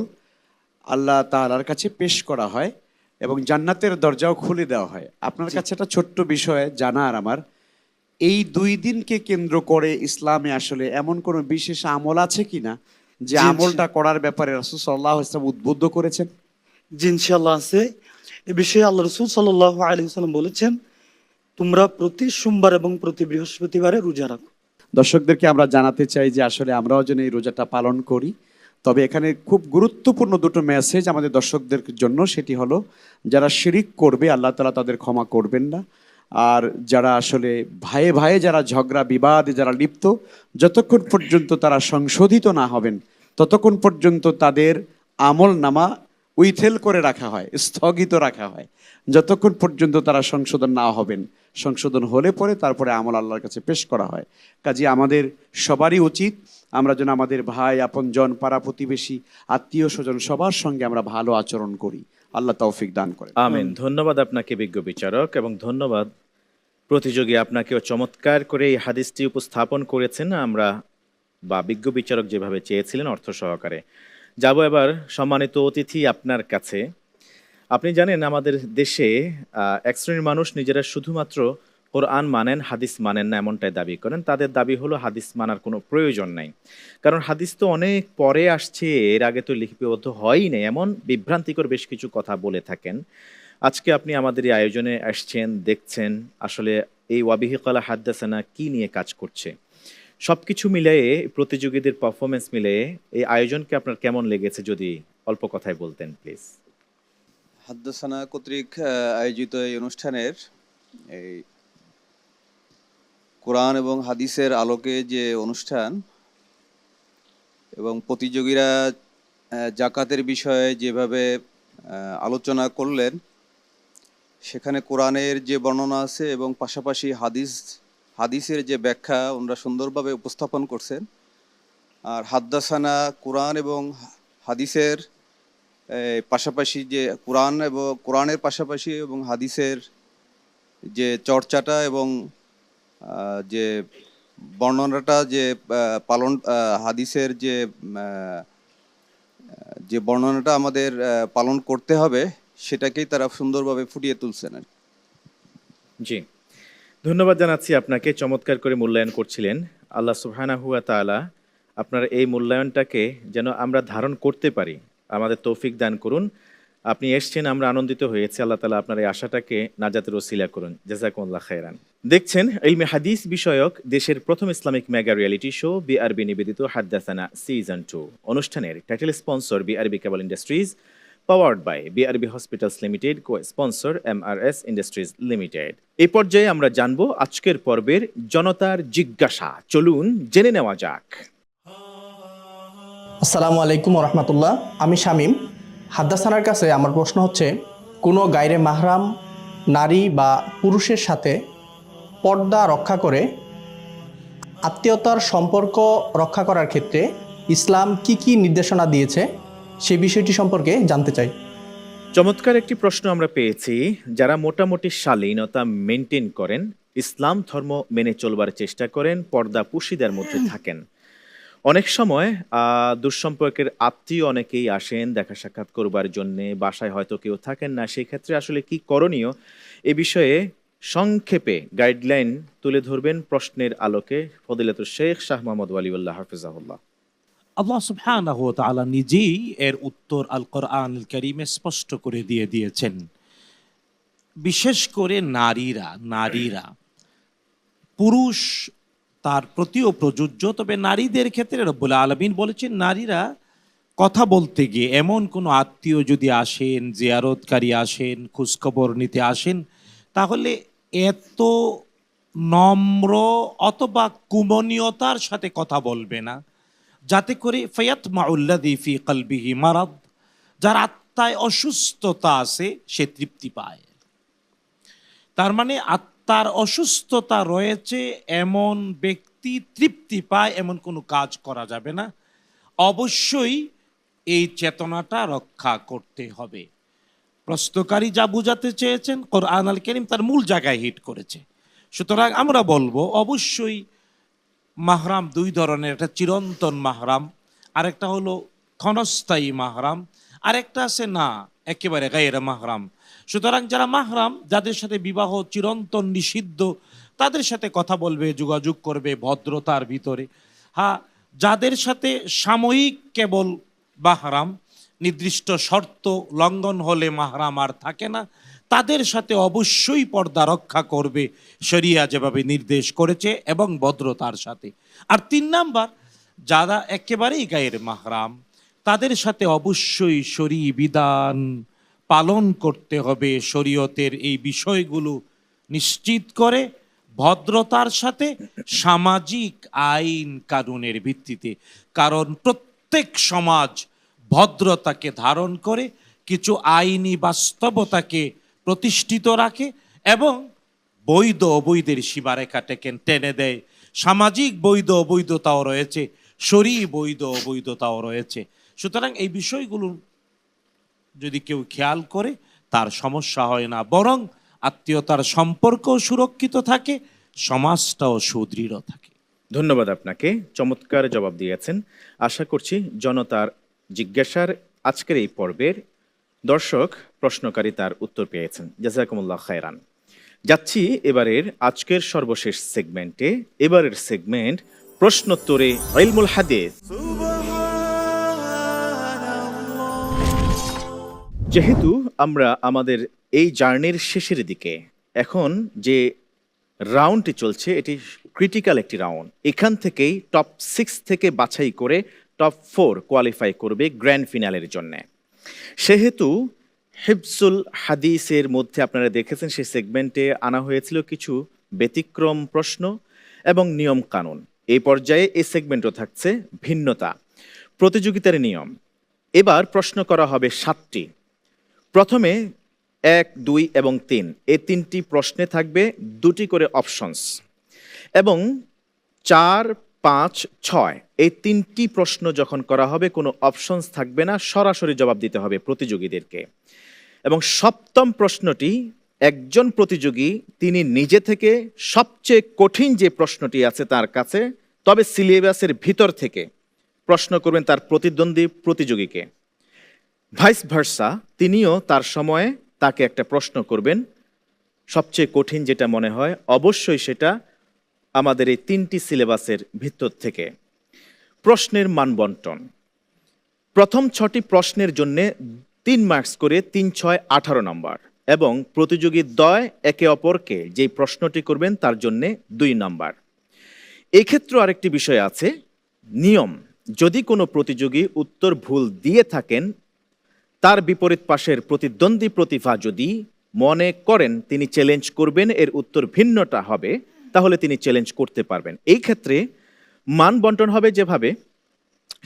আল্লাহ তাআলার কাছে পেশ করা হয় এবং জান্নাতের দরজাও খুলে দেওয়া হয়। আপনার কাছে একটা ছোট্ট বিষয় জানার আমার, এই 2 দিনকে কেন্দ্র করে ইসলামে আসলে এমন কোনো বিশেষ আমল আছে কিনা যে আমলটা করার ব্যাপারে রাসূল সাল্লাল্লাহু আলাইহি ওয়াসাল্লাম উদ্বুদ্ধ করেছেন? জি ইনশাআল্লাহ আছে। এ বিষয়ে আল্লাহ রাসূল সাল্লাল্লাহু আলাইহি ওয়াসাল্লাম বলেছেন, তোমরা প্রতি সোমবার এবং প্রতি বৃহস্পতিবারে রোজা রাখো। দর্শকদেরকে আমরা জানাতে চাই যে আসলে আমরাও যেন এই রোজাটা পালন করি। তবে এখানে খুব গুরুত্বপূর্ণ 2টো মেসেজ আমাদের দর্শকদের জন্য, সেটি হলো যারা শিরিক করবে আল্লাহ তাআলা তাদের ক্ষমা করবেন না, আর যারা আসলে ভাইয়ে ভাইয়ে যারা ঝগড়া বিবাদে যারা লিপ্ত, যতক্ষণ পর্যন্ত তারা সংশোধিত না হবেন ততক্ষণ পর্যন্ত তাদের আমল নামা উইথেল করে রাখা হয়, স্থগিত রাখা হয়, যতক্ষণ পর্যন্ত তারা সংশোধন না হবেন। সংশোধন হলে পরে তারপরে আমল আল্লাহর কাছে পেশ করা হয়। কাজে আমাদের সবারই উচিত আমরা যেন আমাদের ভাই আপনজন পাড়া প্রতিবেশী আত্মীয় স্বজন সবার সঙ্গে আমরা ভালো আচরণ করি। আল্লাহ তৌফিক দান করেন। আমিন। ধন্যবাদ আপনাকে বিজ্ঞ বিচারক, এবং ধন্যবাদ প্রতিযোগী, আপনাকেও চমৎকার করে এই হাদিসটি উপস্থাপন করেছেন আমরা, বা বিজ্ঞ বিচারক যেভাবে চেয়েছিলেন অর্থ সহকারে। যাব এবার সম্মানিত অতিথি আপনার কাছে। আপনি জানেন আমাদের দেশে এক শ্রেণীর মানুষ নিজেরা শুধুমাত্র কোরআন মানেন, হাদিস মানেন না এমনটাই দাবি করেন। তাদের দাবি হলো হাদিস মানার কোনো প্রয়োজন নাই, কারণ হাদিস তো অনেক পরে আসছে, এর আগে তো লিপিবদ্ধ হয়ই নেই, এমন বিভ্রান্তিকর বেশ কিছু কথা বলে থাকেন। আজকে আপনি আমাদের এই আয়োজনে আসছেন, দেখছেন আসলে এই ওয়াবিহি ক্বালা হাদ্দাসানা কি নিয়ে কাজ করছে। সব কিছু মিলিয়ে প্রতিযোগীদের পারফরমেন্স মিলিয়ে এই আয়োজনকে আপনার কেমন লেগেছে যদি অল্প কথায় বলতেন প্লিজ। হাদ্দাসানা কর্তৃক আয়োজিত এই অনুষ্ঠানের এই কোরআন এবং হাদিসের আলোকে যে অনুষ্ঠান, এবং প্রতিযোগীরা জাকাতের বিষয়ে যেভাবে আলোচনা করলেন, সেখানে কোরআনের যে বর্ণনা আছে এবং পাশাপাশি হাদিসের যে ব্যাখ্যা ওনারা সুন্দরভাবে উপস্থাপন করছেন। আর হাদ্দাসানা কোরআন এবং হাদিসের পাশাপাশি যে কোরআনের পাশাপাশি এবং হাদিসের যে চর্চাটা এবং যে বর্ণনাটা যে হাদিসের যে বর্ণনাটা আমাদের পালন করতে হবে সেটাকেই তারা সুন্দরভাবে ফুটিয়ে তুলছেন। জি ধন্যবাদ জানাচ্ছি আপনাকে, চমৎকার করে মূল্যায়ন করছিলেন। আল্লাহ সুবহানাহু ওয়া তাআলা আপনার এই মূল্যায়নটাকে যেন আমরা ধারণ করতে পারি, আমাদের তৌফিক দান করুন। আপনি এসছেন, আমরা আনন্দিত হয়েছি। আল্লাহ তাআলা আপনার এই আশাটাকে নাজাতের ওসিলা করুন। জাযাকুমুল্লাহ খাইরান। দেখছেন ইলমে হাদিস বিষয়ক দেশের প্রথম Islamic mega reality show BRB নিবেদিত হাদ্দাসানা সিজন 2 অনুষ্ঠানের title sponsor BRB cable industries, powered by BRB hospitals limited, co sponsor MRS industries limited. এই পর্যায়ে আমরা জানব আজকের পর্বের জনতার জিজ্ঞাসা। চলুন জেনে নেওয়া যাক। আসসালামু আলাইকুম রহমতুল্লাহ, আমি শামীম। হাদ্দাসানার কাছে আমার প্রশ্ন হচ্ছে, কোনো গায়রে মাহরাম নারী বা পুরুষের সাথে পর্দা রক্ষা করে আত্মীয়তার সম্পর্ক রক্ষা করার ক্ষেত্রে ইসলাম কি কি নির্দেশনা দিয়েছে সেই বিষয়টি সম্পর্কে জানতে চাই। চমৎকার একটি প্রশ্ন আমরা পেয়েছি। যারা মোটামুটি শালীনতা মেনটেন করেন, ইসলাম ধর্ম মেনে চলবার চেষ্টা করেন, পর্দা পুশিদার মধ্যে থাকেন, অনেক সময় দুঃসম্পর্কের আত্মীয় অনেকেই আসেন দেখা সাক্ষাৎ করবার জন্যে, বাসায় হয়তো কেউ থাকেন না, সেই ক্ষেত্রে আসলে কি করণীয় এ বিষয়ে সংক্ষেপে গাইডলাইন তুলে ধরবেন প্রশ্নের আলোকে ফদিলাতুল শেখ শাহ মোহাম্মদ ওয়ালিউল্লাহ হাফিজাহুল্লাহ। আল্লাহ সুবহানাহু ওয়া তাআলা নিজেই এর উত্তর আল কোরআনুল কারীমে স্পষ্ট করে দিয়েছেন। বিশেষ করে নারীরা পুরুষ তার প্রতিও প্রযোজ্য, তবে নারীদের ক্ষেত্রে রব্বুল আলামিন বলেছেন নারীরা কথা বলতে গিয়ে এমন কোনো আত্মীয় যদি আসেন, জিয়ারতকারী আসেন, খোঁজখবর নিতে আসেন, তাহলে এত নম্র অথবা কুমনীয়তার সাথে কথা বলবে না যাতে করে ফায়াতমাউল্লাযী ফি কলবিহি মারাদ, যার আত্মায় অসুস্থতা আছে সে তৃপ্তি পায়। তার মানে আত্মার অসুস্থতা রয়েছে এমন ব্যক্তি তৃপ্তি পায় এমন কোনো কাজ করা যাবে না। অবশ্যই এই চেতনাটা রক্ষা করতে হবে। প্রশ্নকারী যা বুঝাতে চেয়েছেন কোরআন আল কারীম তার মূল জায়গায় হিট করেছে। সুতরাং আমরা বলবো অবশ্যই মাহরাম দুই ধরনের, একটা চিরন্তন মাহরাম, আরেকটা হলো ক্ষণস্থায়ী মাহরাম, আরেকটা আছে না একেবারে গায়রে মাহরাম। সুতরাং যারা মাহরাম, যাদের সাথে বিবাহ চিরন্তন নিষিদ্ধ, তাদের সাথে কথা বলবে, যোগাযোগ করবে ভদ্রতার ভিতরে। হ্যাঁ, যাদের সাথে সাময়িক কেবল মাহরাম, নির্দিষ্ট শর্ত লঙ্ঘন হলে মাহরাম আর থাকে না, তাদের সাথে অবশ্যই পর্দা রক্ষা করবে শরিয়া যেভাবে নির্দেশ করেছে এবং ভদ্রতার সাথে। আর 3 নাম্বার, যারা একেবারেই গায়ের মাহরাম, তাদের সাথে অবশ্যই শরীয়ী বিধান পালন করতে হবে, শরীয়তের এই বিষয়গুলো নিশ্চিত করে ভদ্রতার সাথে সামাজিক আইন কানুনের ভিত্তিতে। কারণ প্রত্যেক সমাজ ভদ্রতাকে ধারণ করে, কিছু আইনি বাস্তবতাকে প্রতিষ্ঠিত রাখে এবং বৈধ অবৈধের সীমারেখা টেনে দেয়। সামাজিক বৈধ অবৈধতাও রয়েছে, শরীয়ী বৈধ অবৈধতাও রয়েছে। সুতরাং এই বিষয়গুলো যদি কেউ খেয়াল করে তার সমস্যা হয় না, বরং আত্মীয়তার সম্পর্কও সুরক্ষিত থাকে, সমাজটাও সুদৃঢ় থাকে। ধন্যবাদ আপনাকে, চমৎকার জবাব দিয়েছেন। আশা করছি জনতার জিজ্ঞাসার আজকের এই পর্বের দর্শক প্রশ্নকারী তার উত্তর পেয়েছেন। জাযাকুমুল্লাহ খায়রান। যাচ্ছি এবারের আজকের সর্বশেষ সেগমেন্টে। এবারের সেগমেন্ট প্রশ্নোত্তরে ইলমুল হাদিস। যেহেতু আমরা আমাদের এই জার্নির শেষের দিকে, এখন যে রাউন্ডটি চলছে এটি ক্রিটিক্যাল একটি রাউন্ড। এখান থেকেই টপ 6 থেকে বাছাই করে টপ 4 কোয়ালিফাই করবে গ্র্যান্ড ফিনালের জন্যে। সেহেতু হিফজুল হাদিসের মধ্যে আপনারা দেখেছেন সেই সেগমেন্টে আনা হয়েছিল কিছু ব্যতিক্রম প্রশ্ন এবং নিয়ম কানুন। এই পর্যায়ে এই সেগমেন্টও থাকছে ভিন্নতা। প্রতিযোগিতার নিয়ম, এবার প্রশ্ন করা হবে 7টি। প্রথমে 1, 2 এবং 3 এই 3টি প্রশ্নে থাকবে 2টি করে অপশনস, এবং 4, 5, 6 এই 3টি প্রশ্ন যখন করা হবে কোনো অপশনস থাকবে না, সরাসরি জবাব দিতে হবে প্রতিযোগীদেরকে। এবং 7ম প্রশ্নটি একজন প্রতিযোগী তিনি নিজে থেকে সবচেয়ে কঠিন যে প্রশ্নটি আছে তার কাছে, তবে সিলেবাসের ভিতর থেকে প্রশ্ন করবেন তার প্রতিদ্বন্দ্বী প্রতিযোগীকে। ভাইস ভার্সা, তিনিও তার সময়ে তাকে একটা প্রশ্ন করবেন সবচেয়ে কঠিন যেটা মনে হয় অবশ্যই সেটা আমাদের এই 3টি সিলেবাসের ভিতর থেকে। প্রশ্নের মান বন্টন, প্রথম 6টি প্রশ্নের জন্য 3 মার্কস করে 3 6 18 নম্বর, এবং প্রতিযোগী দ্বয় একে অপরকে যেই প্রশ্নটি করবেন তার জন্য 2 নম্বর। এক্ষেত্রে আরেকটি বিষয় আছে, নিয়ম, যদি কোনো প্রতিযোগী উত্তর ভুল দিয়ে থাকেন, তার বিপরীত পাশের প্রতিদ্বন্দ্বী প্রতিভা যদি মনে করেন তিনি চ্যালেঞ্জ করবেন, এর উত্তর ভিন্নটা হবে, তাহলে তিনি চ্যালেঞ্জ করতে পারবেন। এই ক্ষেত্রে মান বন্টন হবে যেভাবে,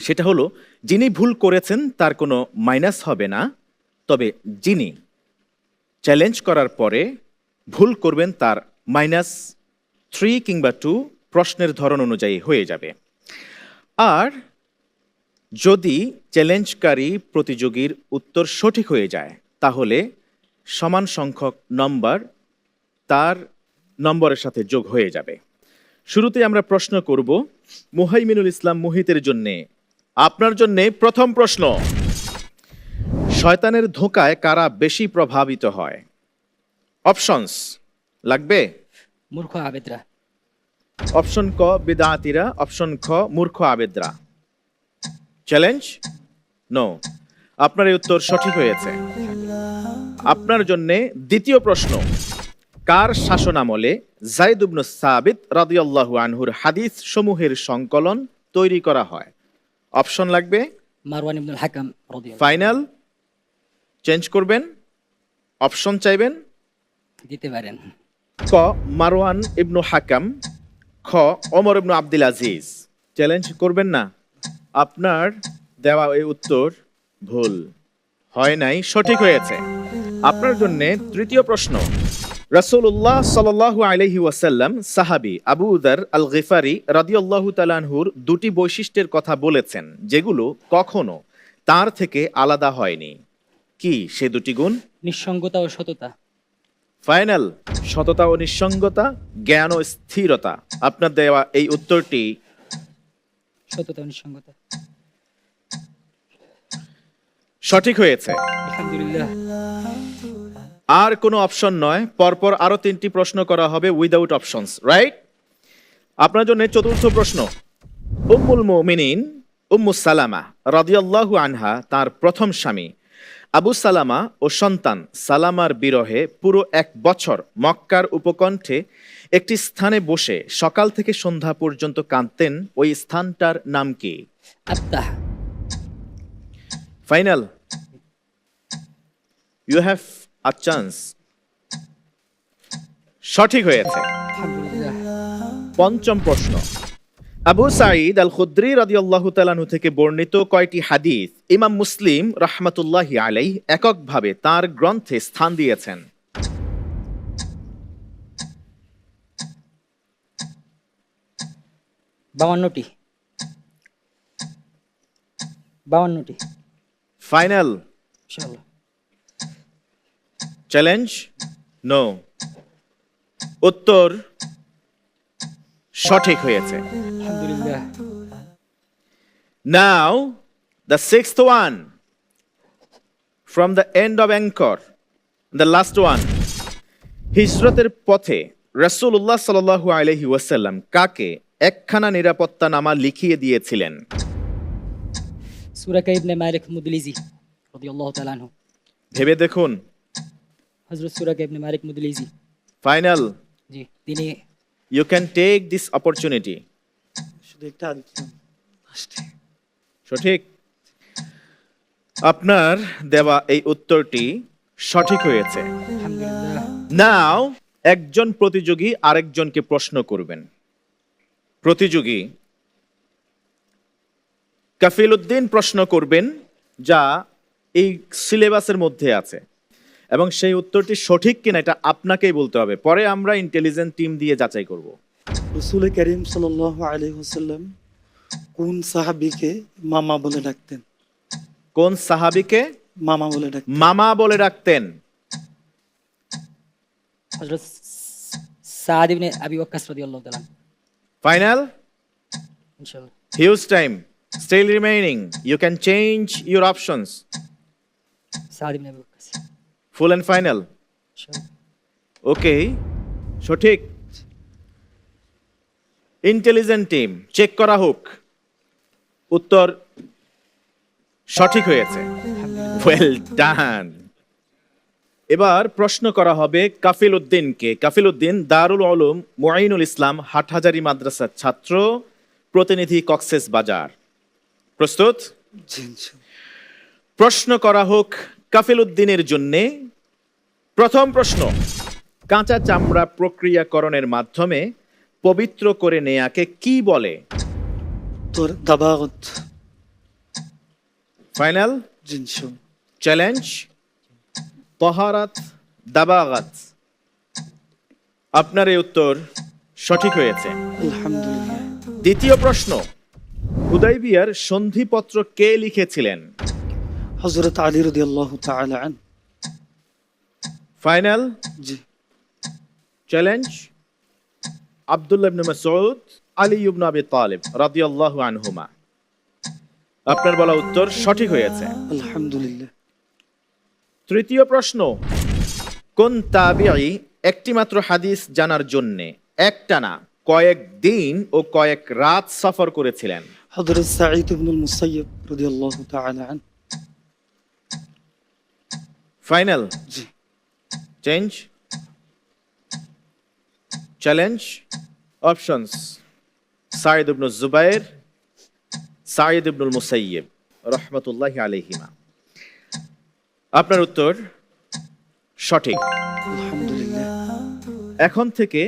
সেটা হলো যিনি ভুল করেছেন তার কোনো মাইনাস হবে না, তবে যিনি চ্যালেঞ্জ করার পরে ভুল করবেন তার -3 কিংবা 2 প্রশ্নের ধরন অনুযায়ী হয়ে যাবে। আর যদি চ্যালেঞ্জকারী প্রতিযোগীর উত্তর সঠিক হয়ে যায় তাহলে সমান সংখ্যক নম্বর তার নম্বরের সাথে যোগ হয়ে যাবে। শুরুতে আমরা প্রশ্ন করব মুহাইমিনুল ইসলাম মুহিতের জন্যে। আপনার জন্যে প্রথম প্রশ্ন, শয়তানের ধোঁকায় কারা বেশি প্রভাবিত হয়? অপশনস লাগবে? মূর্খ আবেদরা। অপশন ক বিদআতিরা, অপশন খ মূর্খ আবেদরা। চ্যালেঞ্জ? নো, আপনার এই উত্তর সঠিক হয়েছে। আপনার জন্যে দ্বিতীয় প্রশ্ন, কার শাসনামলে যায়েদ ইবনে সাবিত রাদিয়াল্লাহু আনহুর হাদিস সমূহের সংকলন তৈরি করা হয়? অপশন লাগবে? মারওয়ান ইবনুল হাকাম রাদিয়াল্লাহু। ফাইনাল? চেঞ্জ করবেন? অপশন চাইবেন? দিতে পারেন। ক মারওয়ান ইবনু হাকাম, খ ওমর ইবনু আব্দুল আজিজ। চ্যালেঞ্জ করবেন না? আপনার দেওয়া এই উত্তর ভুল হয় নাই, সঠিক হয়েছে। আপনার জন্য তৃতীয় প্রশ্ন, রাসূলুল্লাহ সাল্লাল্লাহু আলাইহি ওয়াসাল্লাম সাহাবী আবু যর আল গিফারি রাদিয়াল্লাহু তাআলা আনহুর 2টি বৈশিষ্ট্যের কথা বলেছেন যেগুলো কখনো তার থেকে আলাদা হয়নি। কি সে 2টি গুণ? নিঃসঙ্গতা ও সততা। ফাইনাল? সততা ও নিঃসঙ্গতা, জ্ঞান ও স্থিরতা। আপনার দেওয়া এই উত্তরটি সততা ও নিঃসঙ্গতা। সঠিক হয়েছে। আলহামদুলিল্লাহ। আর কোনো অপশন নয়, পরপর আরো 3টি প্রশ্ন করা হবে উইদাউট অপশনস, রাইট? আপনার জন্য চতুর্থ প্রশ্ন, উম্মুল মুমিনিন উম্মু সালামা রাদিয়াল্লাহু আনহা তার প্রথম স্বামী আবু সালামা ও সন্তান সালামার বিরহে পুরো 1 বছর মক্কার উপকণ্ঠে একটি স্থানে বসে সকাল থেকে সন্ধ্যা পর্যন্ত কাঁদতেন। ওই স্থানটার নাম কি? আত্তাহ। Final? You have a chance. সঠিক হয়েছে। আলহামদুলিল্লাহ। পঞ্চম প্রশ্ন, আবু সাঈদ আল খুদরি রাদিয়াল্লাহু তাআলা আনহু থেকে বর্ণিত কয়টি হাদিস ইমাম মুসলিম রাহমাতুল্লাহি আলাইহি এককভাবে তার গ্রন্থে স্থান দিয়েছেন? বাউান্নটি। 52টি। ফাইনাল? ইনশাআল্লাহ। চ্যালেঞ্জ? নো, উত্তর সঠিক হয়েছে। আলহামদুলিল্লাহ। Now, the 6th one, from the end of Anchor, the last one. হিজরতের পথে রাসূলুল্লাহ সাল্লাল্লাহু আলাইহি ওয়াসাল্লাম কাকে একখানা নিরাপত্তা নামা লিখিয়ে দিয়েছিলেন? সুরাকা ইবনে মালিক মুদলিজি রাদিয়াল্লাহু তাআলা আনহু। ভেবে দেখুন। হযরত সুরাকা ইবনে মালিক মুদলিজি। ফাইনাল? জি, তিনি। You can take this opportunity. শুধু একটা আদিত্য সঠিক। আপনার দেওয়া এই উত্তরটি সঠিক হয়েছে। আলহামদুলিল্লাহ। নাও একজন প্রতিযোগী আরেকজনকে প্রশ্ন করবেন। প্রতিযোগী কাফিল উদ্দিন প্রশ্ন করবেন যা এই সিলেবাসের মধ্যে আছে, এবং সেই উত্তরটি সঠিক কিনা এটা আপনাকেই বলতে হবে, পরে আমরা ইন্টেলিজেন্ট টিম দিয়ে যাচাই করব। রাসূল করিম সাল্লাল্লাহু আলাইহি ওয়াসাল্লাম কোন সাহাবীকে মামা বলে ডাকতেন? কোন সাহাবীকে মামা বলে ডাকতেন? মামা বলে ডাকতেন? হযরত সাদ ইবনে আবি ওয়াক্কাস রাদিয়াল্লাহু তাআলা। ফাইনাল? ইনশাআল্লাহ। Huge time still remaining. You can change your options. সাদ ইবনে আবি ওয়াক্কাস। Full and final? ইনশাআল্লাহ। ওকে, সঠিক। ইন্টেলিজেন্ট টিম, চেক করা হোক। উত্তর সঠিক হয়েছে, ওয়েল ডান। এবার প্রশ্ন করা হবে কাফিল উদ্দিনকে। কাফিল উদ্দিন দারুল উলুম মুঈনুল ইসলাম হাটহাজারী মাদ্রাসার ছাত্র, প্রতিনিধি কক্সেস বাজার। প্রস্তুত? জি ইনশাআল্লাহ। প্রশ্ন করা হোক কাফিল উদ্দিনের জন্যে। প্রথম প্রশ্ন, কাঁচা চামড়া প্রক্রিয়াকরণের মাধ্যমে পবিত্র করে নেয়াকে কি বলে? তোর দাবাগত। ফাইনাল জি ইনশাআল্লাহ। চ্যালেঞ্জ, তহারাত, দাবাগাত। আপনার এই উত্তর সঠিক হয়েছে। আলহামদুলিল্লাহ। দ্বিতীয় প্রশ্ন, হুদাইবিয়ার সন্ধিপত্র কে লিখেছিলেন? হযরত আলী রাদিয়াল্লাহু তাআলা আন। ফাইনাল জি। চ্যালেঞ্জ, আব্দুল্লাহ ইবনে মাসউদ, আলী ইবনে আবি তালিব রাদিয়াল্লাহু আনহুমা। আপনার বলা উত্তর সঠিক হয়েছে। আলহামদুলিল্লাহ। তৃতীয় প্রশ্ন, কোন তাবিঈ একটি মাত্র হাদিস জানার জন্য একটানা কয়েক দিন ও কয়েক রাত সফর করেছিলেন? হযরত সাঈদ ইবনুল মুসাইয়্যিব রাদিয়াল্লাহু তাআলা আন। ফাইনাল জি। চেঞ্জ, চ্যালেঞ্জ, অপশনস, সাঈদ ইবনে জুবাইর, সাঈদ ইবনুল মুসাইয়্যিব রাহমাতুল্লাহি আলাইহিমা। আপনার উত্তর সঠিক। আলহামদুলিল্লাহ। এখন থেকে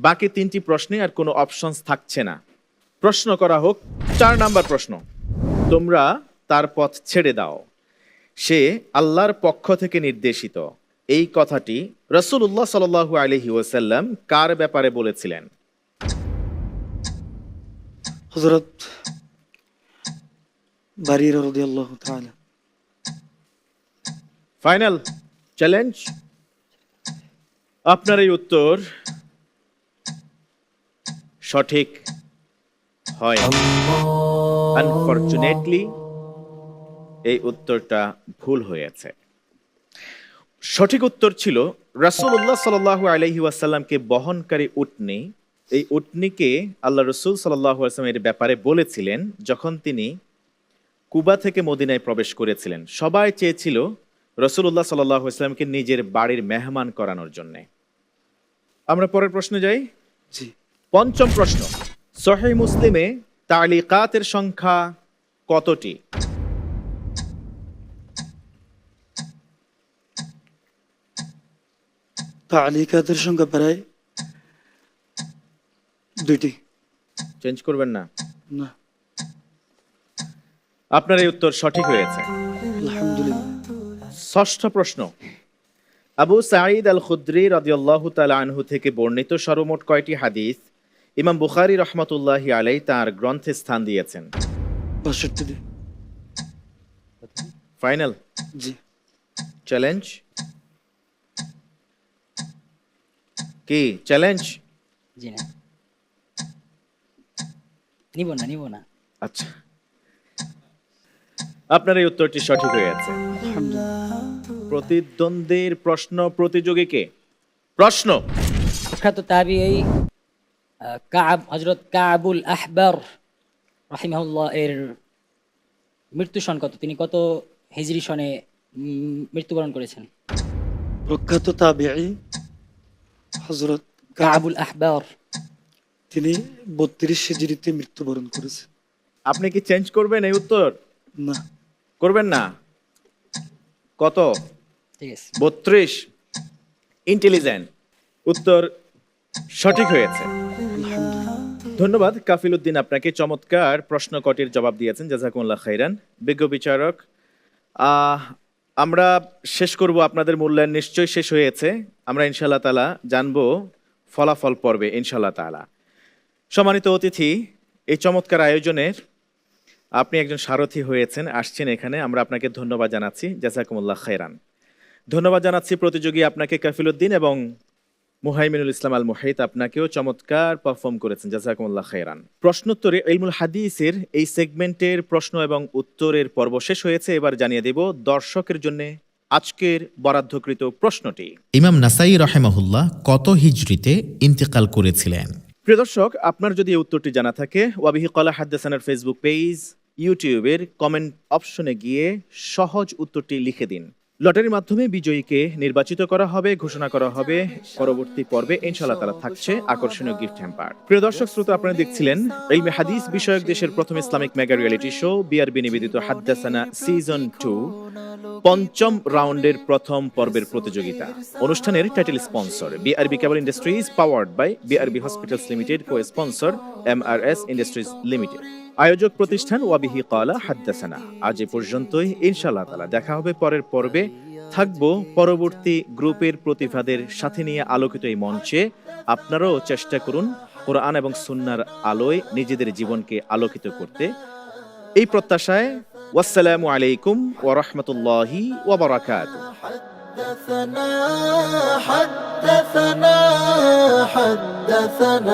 বাকি তিনটি প্রশ্নে আর কোনো অপশনস থাকছে না। প্রশ্ন করা হোক 4 নাম্বার প্রশ্ন, তোমরা তার পথ ছেড়ে দাও, সে আল্লাহর পক্ষ থেকে নির্দেশিত। এই কথাটি রাসূলুল্লাহ সাল্লাল্লাহু আলাইহি ওয়াসাল্লাম কার ব্যাপারে বলেছিলেন? হযরত বারিরা রাদিয়াল্লাহু তাআলা। ফাইনাল চ্যালেঞ্জ, আপনার এই উত্তর সঠিক হয়। আনফরচুনেটলি এই উত্তরটা ভুল হয়েছে। সঠিক উত্তর ছিল রাসূলুল্লাহ সাল্লাল্লাহু আলাইহি ওয়াসাল্লামকে বহনকারী উটনি। এই উটনিকে আল্লাহ রসুল সাল্লাল্লাহু আলাইহি ওয়াসাল্লাম এর ব্যাপারে বলেছিলেন যখন তিনি কুবা থেকে মদিনায় প্রবেশ করেছিলেন। সবাই চেয়েছিল রাসূলুল্লাহ সাল্লাল্লাহু আলাইহি ওয়াসাল্লামকে নিজের বাড়ির মেহমান করানোর জন্য। আমরা পরের প্রশ্নে যাই। জি। পঞ্চম প্রশ্ন, সহিহ মুসলিমে তালিকাতের সংখ্যা কতটি? তালিকাতের সংখ্যা প্রায় 2টি। চেঞ্জ করবেন না? না। আপনার এই উত্তর সঠিক হয়েছে। আলহামদুলিল্লাহ। ষষ্ঠ প্রশ্ন, আবু সাঈদ আল খুদরি রাদিয়াল্লাহু তাআলা আনহু থেকে বর্ণিত সর্বমোট কয়টি হাদিস ইমাম বুখারী রাহমাতুল্লাহি আলাইহি তার গ্রন্থে স্থান দিয়েছেন? 62টি। ফাইনাল জি। চ্যালেঞ্জ, কি চ্যালেঞ্জ? জি না, নিব না। আচ্ছা, আপনার এই উত্তরটি সঠিক হয়েছে। আলহামদুলিল্লাহ। প্রতিদ্বন্দ্বীর প্রশ্ন প্রতিযোগীকে প্রশ্ন, প্রখ্যাত তাবিঈ হযরত কাবুল আহবার রাহিমাহুল্লাহ এর মৃত্যু সন কত? তিনি কত হিজরি সনে মৃত্যুবরণ করেছেন? প্রখ্যাত তাবিঈ হযরত কাবুল আহবার। তিনি 32 হিজরিতে মৃত্যুবরণ করেছেন। আপনি কি চেঞ্জ করবেন এই উত্তর? না। করবেন না? কত? ঠিক আছে। 32। ইন্টেলিজেন্ট, উত্তর সঠিক হয়েছে। ধন্যবাদ কাফিল উদ্দিন, আপনাকে চমৎকার প্রশ্ন কটির জবাব দিয়েছেন, জাযাকুমুল্লাহ খাইরান। বিজ্ঞ বিচারক, আমরা শেষ করব, আপনাদের মূল্যায়ন নিশ্চয়ই শেষ হয়েছে। আমরা ইনশাআল্লাহ তাআলা জানবো ফলাফল পর্বে ইনশাআল্লাহ তাআলা। সম্মানিত অতিথি, এই চমৎকার আয়োজনের আপনি একজন সারথি হয়েছেন, আসছেন এখানে, আমরা আপনাকে ধন্যবাদ জানাচ্ছি, জাযাকুমুল্লাহ খাইরান। ধন্যবাদ জানাচ্ছি প্রতিযোগী আপনাকে কাফিল উদ্দিন এবং মুহাইমিনুল ইসলাম আল মুহিত, আপনাকেও চমৎকার পারফর্ম করেছেন, জাযাকুমুল্লাহ খাইরান। প্রশ্নোত্তরে ইলমুল হাদিসের এই সেগমেন্টের প্রশ্ন এবং উত্তরের পর্ব শেষ হয়েছে। এবার জানিয়ে দেব দর্শকের জন্য আজকের বরাদ্দকৃত প্রশ্নটি। ইমাম নাসাই রহেমাহুল্লাহ কত হিজরিতে ইন্তেকাল করেছিলেন? প্রিয় দর্শক, আপনার যদি এই উত্তরটি জানা থাকে, ওয়াবিহি ক্বালা হাদ্দাসানার ফেসবুক পেজ, ইউটিউবের কমেন্ট অপশনে গিয়ে সহজ উত্তরটি লিখে দিন। লটারির মাধ্যমে বিজয়ীকে নির্বাচিত করা হবে, ঘোষণা করা হবে। পরবর্তী পর্বে ইনশাআল্লাহ তাআলা থাকছে আকর্ষণীয় গিফট হ্যাম্পার। প্রিয় দর্শক শ্রোতা, আপনারা দেখছিলেন ইলমে হাদিস বিষয়ক দেশের প্রথম Islamic mega reality show BRB নিবেদিত হাদ্দাসানা সিজন 2 পঞ্চম রাউন্ডের প্রথম পর্বের প্রতিযোগিতা। অনুষ্ঠানের title sponsor BRB cable industries, powered by BRB hospitals limited, co sponsor MRS industries limited, আয়োজক প্রতিষ্ঠান ওয়াবিহি ক্বালা হাদ্দাসানা। আজ এ পর্যন্তই। ইনশাআল্লাহ তাআলা দেখা হবে পরের পর্বে। থাকবো পরবর্তী গ্রুপের প্রতিভাদের সাথে নিয়ে আলোকিত এই মঞ্চে। আপনারাও চেষ্টা করুন কোরআন এবং সুন্নাহর আলোয় নিজেদের জীবনকে আলোকিত করতে। এই প্রত্যাশায় ওয়াসসালামু আলাইকুম ওয়া রাহমাতুল্লাহি ওয়া বারাকাতুহু। حدثنا